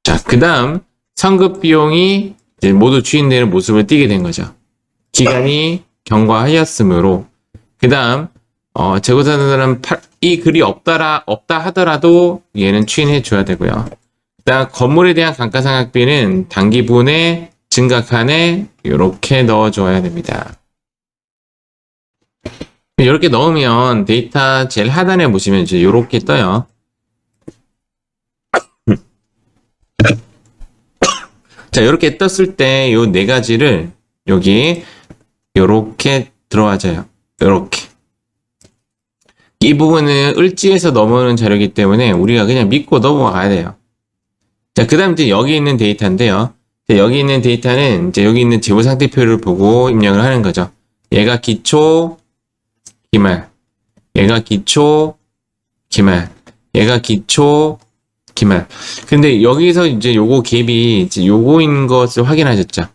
자, 그 다음 선급 비용이 이제 모두 추인되는 모습을 띠게 된 거죠. 기간이 경과하였으므로 그 다음 재고자산은 이 글이 없다 하더라도 얘는 추인해 줘야 되고요. 그 다음 건물에 대한 감가상각비는 단기분에 증가칸에 이렇게 넣어줘야 됩니다. 이렇게 넣으면 데이터 제일 하단에 보시면 이제 이렇게 떠요. 자, 이렇게 떴을 때 이 네 가지를 여기 이렇게 들어와줘요. 이렇게. 이 부분은 을지에서 넘어오는 자료이기 때문에 우리가 그냥 믿고 넘어가야 돼요. 자, 그 다음 이제 여기 있는 데이터인데요. 자, 여기 있는 데이터는 이제 여기 있는 재고상태표를 보고 입력을 하는 거죠. 얘가 기초, 기말. 얘가 기초, 기말. 얘가 기초, 기말. 근데 여기서 이제 요거 갭이 이제 요거인 것을 확인하셨죠?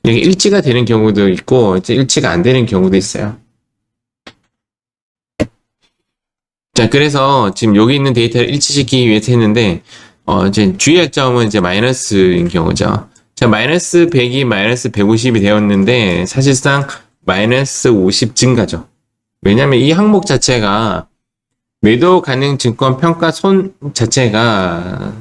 이게 일치가 되는 경우도 있고, 이제 일치가 안 되는 경우도 있어요. 자, 그래서 지금 여기 있는 데이터를 일치시키기 위해서 했는데, 이제 주의할 점은 이제 마이너스인 경우죠. 자, 마이너스 100이 마이너스 150이 되었는데, 사실상 마이너스 50 증가죠. 왜냐면 이 항목 자체가 매도 가능 증권 평가 손 자체가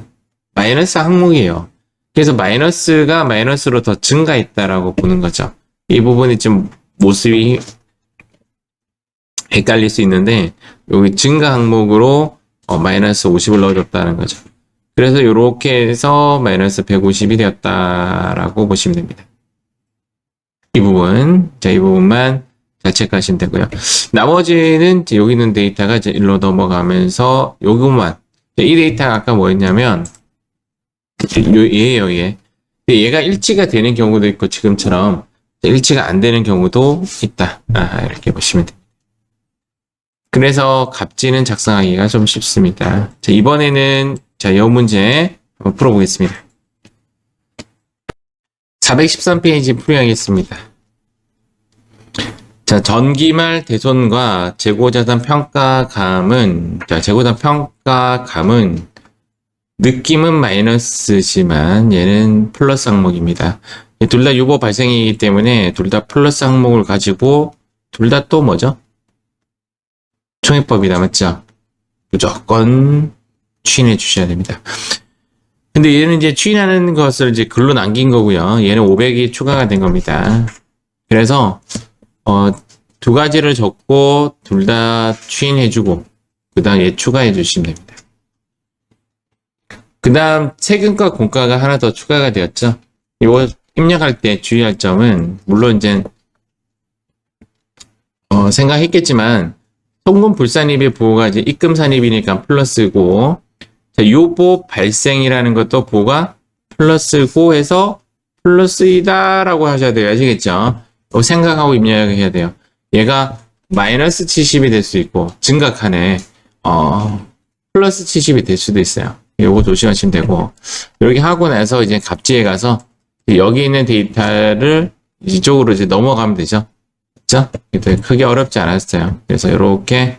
마이너스 항목이에요. 그래서 마이너스가 마이너스로 더 증가했다라고 보는 거죠. 이 부분이 좀 모습이 헷갈릴 수 있는데 여기 증가 항목으로 마이너스 50을 넣어줬다는 거죠. 그래서 이렇게 해서 마이너스 150이 되었다라고 보시면 됩니다. 이 부분, 자, 이 부분만 잘 체크하시면 되고요. 나머지는 이제 여기 있는 데이터가 이제 일로 넘어가면서 요것만, 이 데이터가 아까 뭐였냐면 얘예요, 얘. 얘가 일치가 되는 경우도 있고 지금처럼 일치가 안 되는 경우도 있다. 이렇게 보시면 됩니다. 그래서 갑지는 작성하기가 좀 쉽습니다. 자, 이번에는 자, 이 문제 한번 풀어보겠습니다. 413페이지 풀이하겠습니다. 자, 전기말 대손과 재고자산 평가감은, 자, 재고자산 평가감은 느낌은 마이너스지만 얘는 플러스 항목입니다. 둘 다 유보 발생이기 때문에 둘 다 플러스 항목을 가지고 둘 다 또 뭐죠? 총액법이다, 맞죠? 무조건 추인해 주셔야 됩니다. 근데 얘는 이제 추인하는 것을 이제 글로 남긴 거고요. 얘는 500이 추가가 된 겁니다. 그래서 두 가지를 적고 둘 다 추인해주고 그 다음 얘 추가해 주시면 됩니다. 그 다음 세금과 공과가 하나 더 추가가 되었죠. 이거 입력할 때 주의할 점은 물론 이제 생각했겠지만 송금 불산입의 부호가 이제 입금 산입이니까 플러스고, 자, 유보 발생이라는 것도 부호가 플러스고 해서 플러스이다라고 하셔야 돼요. 아시겠죠? 생각하고 입력해야 돼요. 얘가 마이너스 70이 될 수 있고, 증가칸에, 플러스 70이 될 수도 있어요. 요거 조심하시면 되고, 이렇게 하고 나서 이제 갑지에 가서, 여기 있는 데이터를 이쪽으로 이제 넘어가면 되죠. 그죠? 크게 어렵지 않았어요. 그래서 이렇게,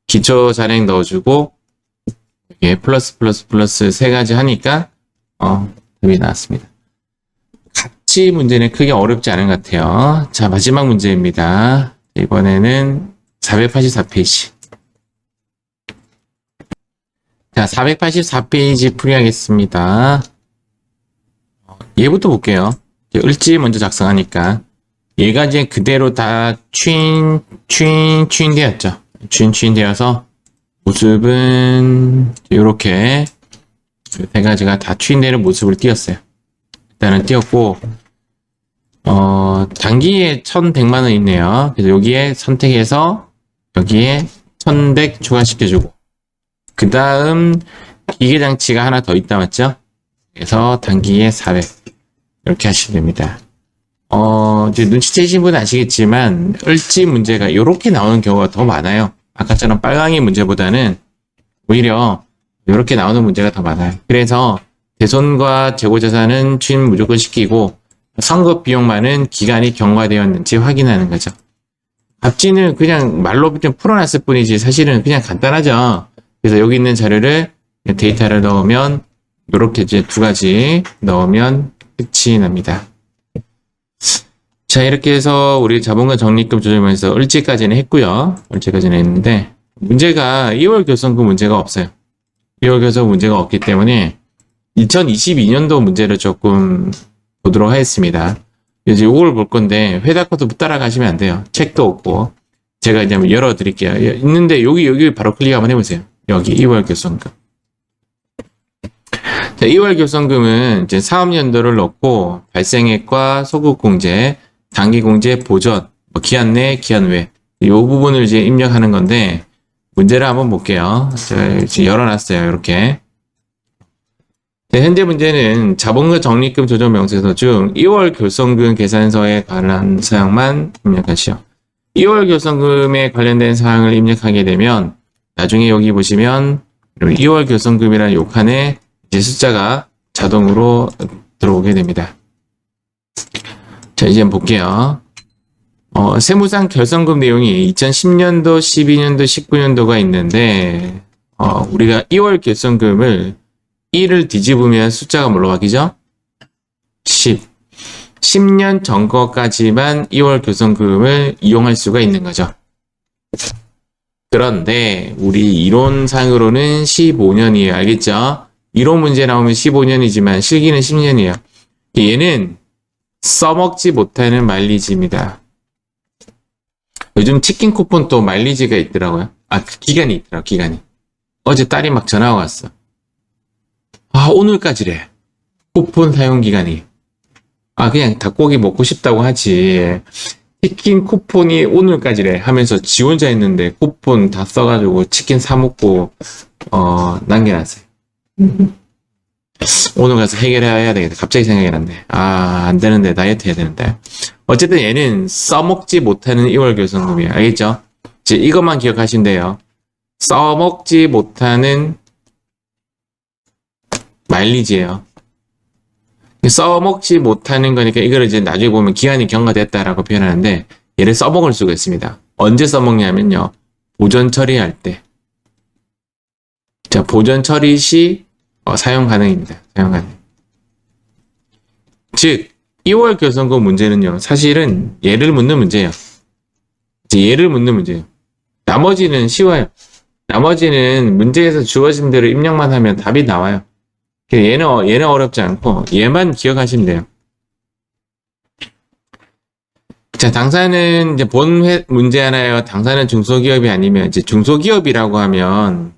기초 잔액 넣어주고, 이게 플러스 세 가지 하니까, 답이 나왔습니다. 갑지 문제는 크게 어렵지 않은 것 같아요. 자, 마지막 문제입니다. 이번에는 484페이지. 자, 484페이지 풀이하겠습니다. 얘부터 볼게요. 을지 먼저 작성하니까. 얘가 이제 그대로 다 추인되었죠. 추인되어서 모습은 이렇게 세 가지가 다 추인되는 모습을 띄었어요. 일단은 띄었고, 단기에 1100만원 있네요. 그래서 여기에 선택해서 여기에 1100 추가시켜주고, 그 다음 기계장치가 하나 더 있다 맞죠? 그래서 단기에 400 이렇게 하시면 됩니다. 이제 눈치채신 분은 아시겠지만 을지 문제가 이렇게 나오는 경우가 더 많아요. 아까처럼 빨강이 문제보다는 오히려 이렇게 나오는 문제가 더 많아요. 그래서 대손과 재고자산은 추인 무조건 시키고 선급 비용만은 기간이 경과되었는지 확인하는 거죠. 갑지는 그냥 말로 좀 풀어놨을 뿐이지 사실은 그냥 간단하죠. 그래서 여기 있는 자료를 데이터를 넣으면 이렇게 이제 두 가지 넣으면 끝이 납니다. 자, 이렇게 해서 우리 자본금 적립금 조정면에서 을지까지는 했고요. 을지까지는 했는데 문제가 2월 결손금 문제가 없어요. 2월 결손 문제가 없기 때문에 2022년도 문제를 조금 보도록 하겠습니다. 이제 이걸 볼 건데 회다 코드 따라가시면 안 돼요. 책도 없고 제가 이제 한번 열어 드릴게요. 있는데 여기 바로 클릭 한번 해보세요. 여기 2월 결손금. 자, 2월 결손금은 이제 사업연도를 넣고 발생액과 소급공제, 단기공제, 보전, 기한 내, 기한 외. 이 부분을 이제 입력하는 건데, 문제를 한번 볼게요. 제가 지금 열어놨어요. 이렇게. 네, 현재 문제는 자본금 적립금 조정 명세서 중 2월 결손금 계산서에 관한 사항만 입력하시오. 2월 결손금에 관련된 사항을 입력하게 되면, 나중에 여기 보시면, 2월 결손금이라는 요 칸에 이제 숫자가 자동으로 들어오게 됩니다. 자, 이제 한번 볼게요. 세무상 결손금 내용이 2010년도, 12년도, 19년도가 있는데, 우리가 2월 결손금을 1을 뒤집으면 숫자가 뭘로 바뀌죠? 10. 10년 전 거까지만 2월 결손금을 이용할 수가 있는 거죠. 그런데, 우리 이론상으로는 15년이에요. 알겠죠? 이론 문제 나오면 15년이지만 실기는 10년이에요. 얘는 써먹지 못하는 마일리지입니다. 요즘 치킨 쿠폰 또 마일리지가 있더라고요. 그 기간이 있더라고요. 기간이. 어제 딸이 막 전화가 왔어. 오늘까지래. 쿠폰 사용 기간이. 그냥 닭고기 먹고 싶다고 하지. 치킨 쿠폰이 오늘까지래 하면서 지 혼자 있는데 쿠폰 다 써가지고 치킨 사 먹고 남겨놨어요. 오늘 가서 해결해야 되겠다. 갑자기 생각이 났네. 안 되는데, 다이어트 해야 되는데. 어쨌든 얘는 써먹지 못하는 2월 결손금이에요. 알겠죠? 이제 이것만 기억하시면 돼요. 써먹지 못하는 마일리지예요. 써먹지 못하는 거니까 이걸 이제 나중에 보면 기한이 경과됐다라고 표현하는데 얘를 써먹을 수가 있습니다. 언제 써먹냐면요. 보전 처리할 때. 자, 보전 처리 시 사용 가능입니다. 사용 가능. 즉, 2월 결손금 문제는요, 사실은 얘를 묻는 문제예요. 이제 얘를 묻는 문제예요. 나머지는 쉬워요. 나머지는 문제에서 주어진 대로 입력만 하면 답이 나와요. 얘는 어렵지 않고 얘만 기억하시면 돼요. 자, 당사는 이제 문제 하나요. 당사는 중소기업이 아니면 이제 중소기업이라고 하면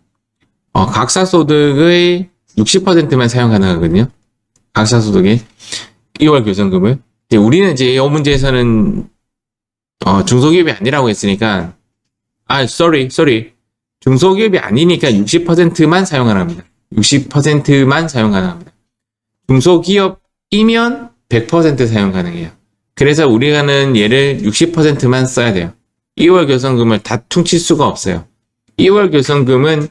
각사소득의 60%만 사용 가능하거든요. 각사소득의 2월 결손금을. 우리는 이제 이 문제에서는 중소기업이 아니라고 했으니까 sorry. 중소기업이 아니니까 60%만 사용 가능합니다. 60%만 사용 가능합니다. 중소기업이면 100% 사용 가능해요. 그래서 우리가는 얘를 60%만 써야 돼요. 2월 결손금을 다 퉁칠 수가 없어요. 2월 결손금은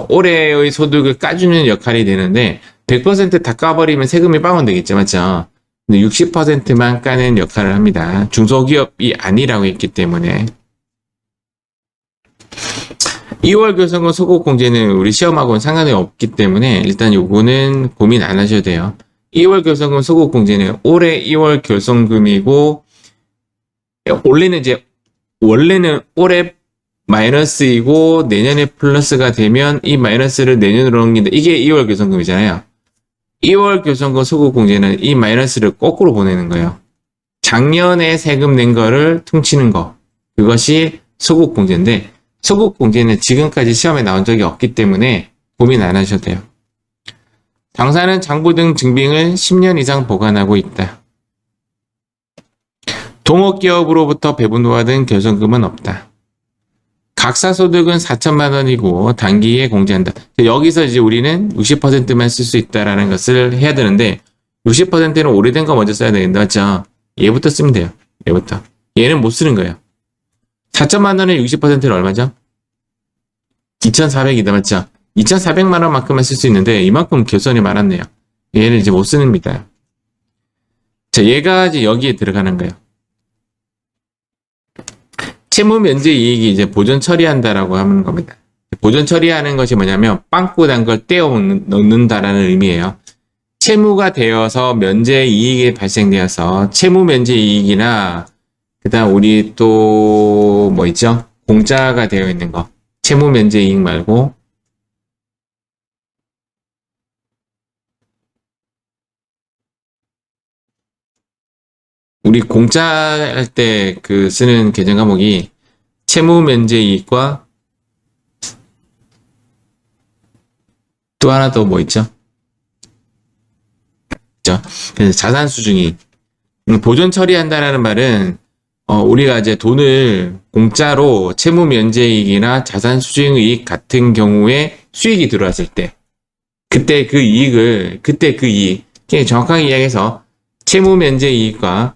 올해의 소득을 까주는 역할이 되는데 100%다 까버리면 세금이 빵원 되겠죠. 맞죠? 근데 60%만 까는 역할을 합니다. 중소기업이 아니라고 했기 때문에. 2월 결손금 소득공제는 우리 시험하고는 상관이 없기 때문에 일단 요거는 고민 안 하셔도 돼요. 2월 결손금 소득공제는 올해 2월 결손금이고 원래는 올해 마이너스이고 내년에 플러스가 되면 이 마이너스를 내년으로 옮긴다. 이게 2월 결손금이잖아요. 2월 결손금 소득공제는 이 마이너스를 거꾸로 보내는 거예요. 작년에 세금 낸 거를 퉁치는 거. 그것이 소득공제인데 소득공제는 지금까지 시험에 나온 적이 없기 때문에 고민 안 하셔도 돼요. 당사는 장부 등 증빙을 10년 이상 보관하고 있다. 동업기업으로부터 배분받은 결손금은 없다. 각사소득은 4천만 원이고 단기에 공제한다. 여기서 이제 우리는 60%만 쓸 수 있다라는 것을 해야 되는데 60%는 오래된 거 먼저 써야 되겠다. 맞죠? 얘부터 쓰면 돼요. 얘부터. 얘는 못 쓰는 거예요. 4천만 원의 60%는 얼마죠? 2,400이다. 맞죠? 2,400만 원만큼만 쓸 수 있는데 이만큼 결손이 많았네요. 얘를 이제 못 쓰는입니다. 자, 얘가 이제 여기에 들어가는 거예요. 채무 면제 이익이 이제 보존 처리한다라고 하는 겁니다. 보존 처리하는 것이 뭐냐면 빵꾸 난 걸 떼어 넣는다라는 의미예요. 채무가 되어서 면제 이익이 발생되어서 채무 면제 이익이나 그다음 우리 또 뭐 있죠? 공짜가 되어 있는 거. 채무 면제 이익 말고 우리 공짜 할 때 그 쓰는 계정 과목이 채무 면제 이익과 또 하나 더 뭐 있죠? 그죠? 그래서 자산 수중이 보존 처리한다라는 말은 우리가 이제 돈을 공짜로 채무 면제 이익이나 자산 수중 이익 같은 경우에 수익이 들어왔을 때 그때 그 이익 정확하게 이야기해서 채무 면제 이익과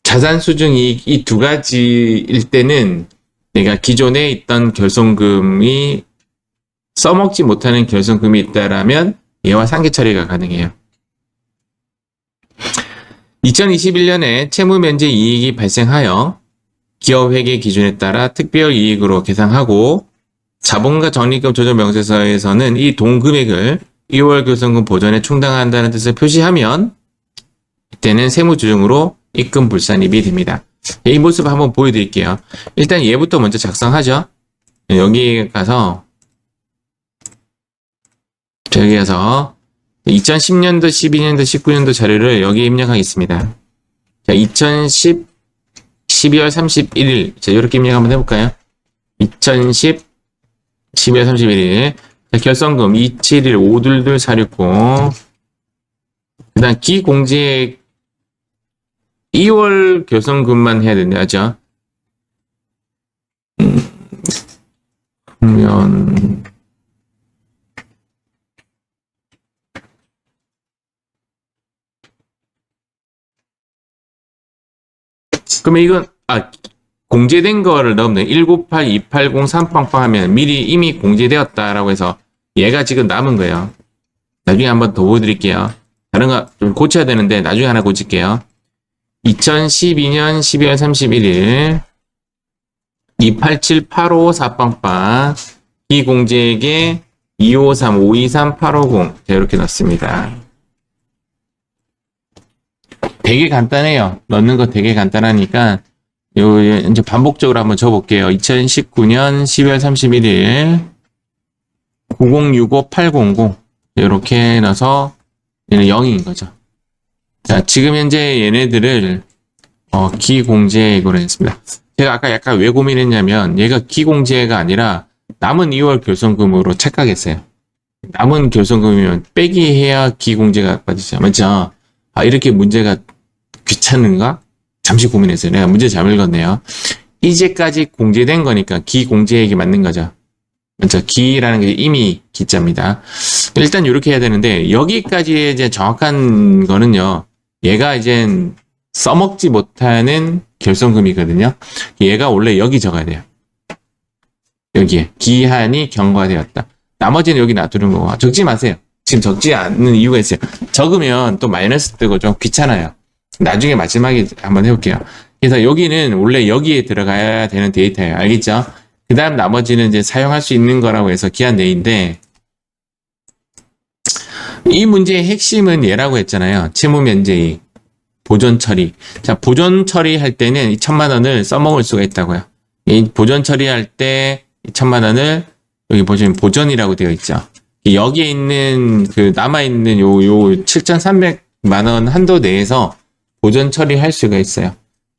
자산 수중 이익 이 두 가지일 때는 내가 기존에 있던 결손금이 써먹지 못하는 결손금이 있다라면 얘와 상계 처리가 가능해요. 2021년에 채무 면제 이익이 발생하여 기업 회계 기준에 따라 특별 이익으로 계상하고 자본과 적립금 조정 명세서에서는 이 돈 금액을 2월 결손금 보전에 충당한다는 뜻을 표시하면 이때는 세무조정으로 입금 불산입이 됩니다. 이 모습 한번 보여드릴게요. 일단 얘부터 먼저 작성하죠. 여기 가서 2010년도, 12년도, 19년도 자료를 여기에 입력하겠습니다. 자, 2010 12월 31일. 자, 이렇게 입력 한번 해볼까요? 2010 12월 31일. 자, 결손금 271-522-469. 그 다음 기공제 2월 결손금만 해야 된다. 맞죠? 그러면 그러면 이건 공제된 거를 넣으면 198-280-3빵빵 하면 미리 이미 공제되었다라고 해서 얘가 지금 남은 거예요. 나중에 한번 더 보여드릴게요. 다른 거 좀 고쳐야 되는데 나중에 하나 고칠게요. 2012년 12월 31일 287-854빵빵 비공제액에 253-523-850 이렇게 넣습니다. 되게 간단해요. 넣는 거 되게 간단하니까 이제 반복적으로 한번 줘볼게요. 2019년 12월 31일 9065-800 이렇게 넣어서 얘는 0인 거죠. 자, 지금 현재 얘네들을 기공제액으로 했습니다. 제가 아까 약간 왜 고민했냐면 얘가 기공제가 아니라 남은 2월 결손금으로 착각했어요. 남은 결손금이면 빼기 해야 기공제가 빠지죠. 맞죠? 이렇게 문제가 귀찮은가? 잠시 고민했어요. 내가 문제 잘못 읽었네요. 이제까지 공제된 거니까 기공제액이 맞는 거죠. 맞죠? 기라는 게 이미 기자입니다. 일단 이렇게 해야 되는데 여기까지의 이제 정확한 거는요. 얘가 이제 써먹지 못하는 결손금이거든요. 얘가 원래 여기 적어야 돼요. 여기에 기한이 경과되었다. 나머지는 여기 놔두는 거고 적지 마세요. 지금 적지 않는 이유가 있어요. 적으면 또 마이너스 뜨고 좀 귀찮아요. 나중에 마지막에 한번 해볼게요. 그래서 여기는 원래 여기에 들어가야 되는 데이터예요. 알겠죠? 그 다음 나머지는 이제 사용할 수 있는 거라고 해서 기한 내인데 이 문제의 핵심은 얘라고 했잖아요. 채무 면제이익, 보존 처리. 자, 보존 처리할 때는 이 1,000만 원을 써먹을 수가 있다고요. 이 보존 처리할 때 1,000만 원을 여기 보시면 보존이라고 되어 있죠. 여기에 있는 그 남아있는 요 7,300만 원 한도 내에서 보존 처리할 수가 있어요.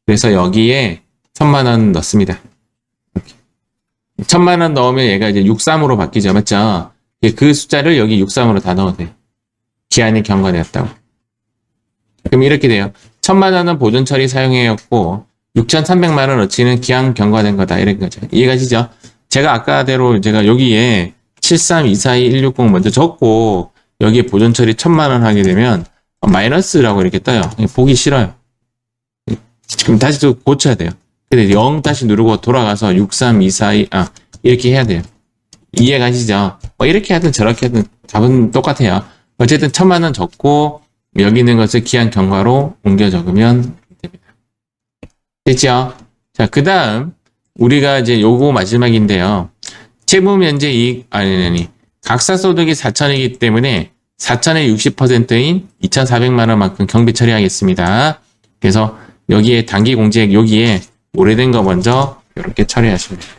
그래서 여기에 1,000만 원 넣습니다. 1,000만 원 넣으면 얘가 이제 63으로 바뀌죠. 맞죠? 그 숫자를 여기 63으로 다 넣어도 돼요. 기한이 경과되었다고. 그럼 이렇게 돼요. 1,000만 원은 보존 처리 사용해였고 6,300만 원 어치는 기한 경과된 거다. 이런 거죠. 이해가시죠? 제가 아까대로 제가 여기에 73242-160 먼저 적고 여기에 보존 처리 1,000만 원 하게 되면 마이너스라고 이렇게 떠요. 보기 싫어요. 지금 다시 또 고쳐야 돼요. 근데 0 다시 누르고 돌아가서 63242 이렇게 해야 돼요. 이해가시죠? 이렇게 하든 저렇게 하든 답은 똑같아요. 어쨌든 1,000만 원 적고 여기 있는 것을 기한 경과로 옮겨 적으면 됩니다. 됐죠? 자, 그 다음 우리가 이제 요거 마지막인데요. 채무 면제 이익 아니 각사소득이 4,000이기 때문에 4,000의 60%인 2,400만 원만큼 경비 처리하겠습니다. 그래서 여기에 단기 공제액 여기에 오래된 거 먼저 이렇게 처리하시면 돼요.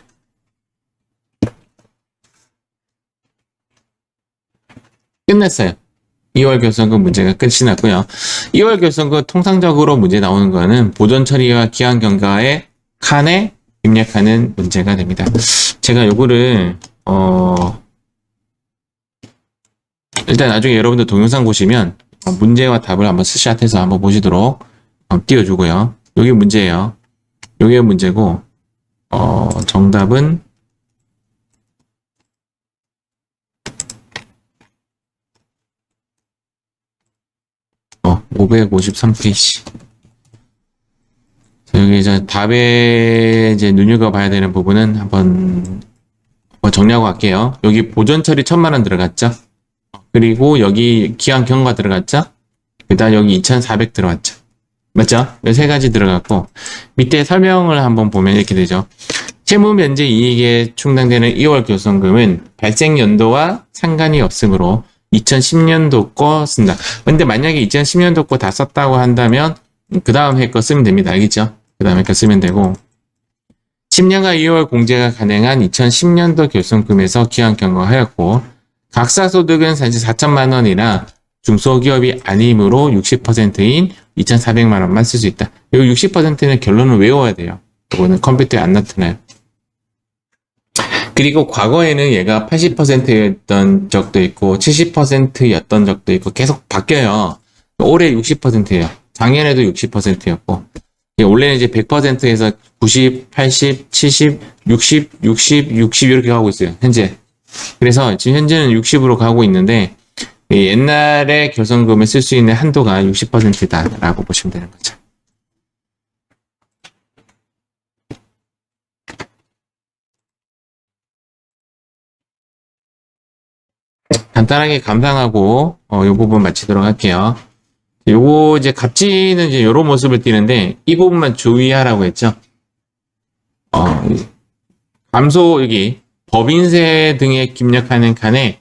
끝냈어요. 2월 결손금 문제가 끝이 났고요. 2월 결손금 통상적으로 문제 나오는 거는 보존 처리와 기한 경과의 칸에 입력하는 문제가 됩니다. 제가 요거를 일단 나중에 여러분들 동영상 보시면 문제와 답을 한번 스샷해서 한번 보시도록 띄워주고요. 요게 문제예요. 요게 문제고 정답은 553페이지. 여기 이제 답에 이제 눈여겨봐야 되는 부분은 한번 정리하고 갈게요. 여기 보존 처리 1,000만 원 들어갔죠? 그리고 여기 기한 경과 들어갔죠? 그 다음 여기 2,400 들어갔죠? 맞죠? 이 세 가지 들어갔고 밑에 설명을 한번 보면 이렇게 되죠. 채무 면제 이익에 충당되는 2월 결손금은 발생 연도와 상관이 없으므로 2010년도 거 쓴다. 근데 만약에 2010년도 거 다 썼다고 한다면 그 다음 해 거 쓰면 됩니다. 알겠죠? 그 다음에 거 쓰면 되고 10년간 2월 공제가 가능한 2010년도 결손금에서 기한 경과하였고 각사소득은 사실 4,000만 원이나 중소기업이 아니므로 60%인 2,400만 원만 쓸 수 있다. 이 60%는 결론을 외워야 돼요. 이거는 컴퓨터에 안 나타나요. 그리고 과거에는 얘가 80%였던 적도 있고 70%였던 적도 있고 계속 바뀌어요. 올해 60%예요. 작년에도 60%였고 원래는 이제 100%에서 90, 80, 70, 60, 60, 60 이렇게 가고 있어요. 현재. 그래서 지금 현재는 60으로 가고 있는데 옛날에 결손금을 쓸 수 있는 한도가 60%다라고 보시면 되는 거죠. 간단하게 감상하고 이 부분 마치도록 할게요. 요거 이제 갑지는 이제 이런 모습을 띠는데 이 부분만 주의하라고 했죠. 감소 여기 법인세 등에 입력하는 칸에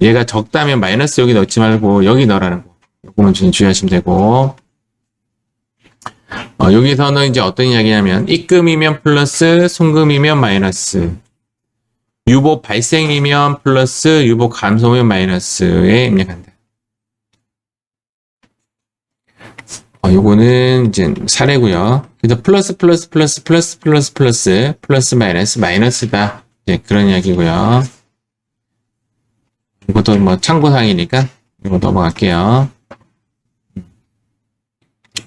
얘가 적다면 마이너스 여기 넣지 말고 여기 넣으라는 거. 요거만 좀 주의하시면 되고 여기서는 이제 어떤 이야기냐면 입금이면 플러스 송금이면 마이너스 유보 발생이면 플러스 유보 감소면 마이너스에 입력한다. 요거는 이제 사례고요. 그래서 플러스 마이너스다. 이제 그런 이야기고요. 이것도 뭐 참고사항이니까 이거 넘어갈게요.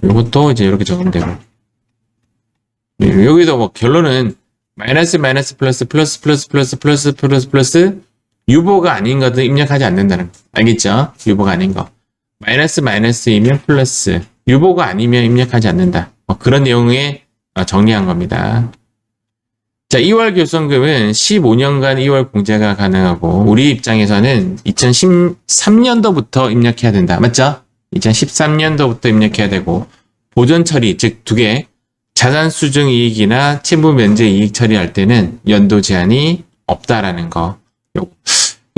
이것도 이제 이렇게 적으면 되고 여기도 뭐 결론은 마이너스 플러스 유보가 아닌 것은 입력하지 않는다는 거. 알겠죠? 유보가 아닌 거. 마이너스이면 플러스 유보가 아니면 입력하지 않는다. 그런 내용에 정리한 겁니다. 자, 2월 교선금은 15년간 2월 공제가 가능하고 우리 입장에서는 2013년도부터 입력해야 된다. 맞죠? 2013년도부터 입력해야 되고 보전 처리, 즉 두 개, 자산 수증 이익이나 채무 면제 이익 처리할 때는 연도 제한이 없다라는 거.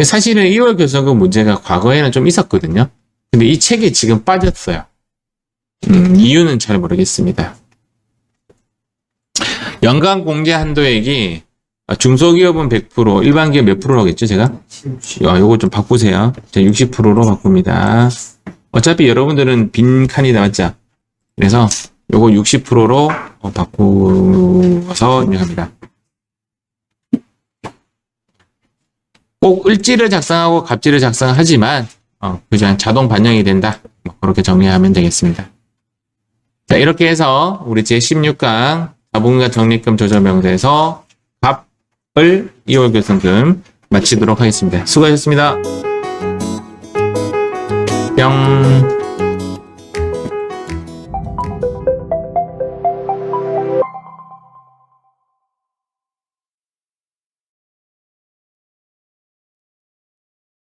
사실은 2월 교선금 문제가 과거에는 좀 있었거든요. 근데 이 책이 지금 빠졌어요. 이유는 잘 모르겠습니다. 연간 공제 한도액이 중소기업은 100%, 일반기업 몇 프로라겠죠, 제가? 요거 좀 바꾸세요. 제가 60%로 바꿉니다. 어차피 여러분들은 빈 칸이다, 맞죠? 그래서 요거 60%로 바꾸어서 입력합니다. 꼭 을지를 작성하고 갑지를 작성하지만, 그냥 자동 반영이 된다. 그렇게 정리하면 되겠습니다. 자, 이렇게 해서 우리 제16강 자본금과 적립금 조정명세에서 갑을 2월 교선금 마치도록 하겠습니다. 수고하셨습니다. 뿅.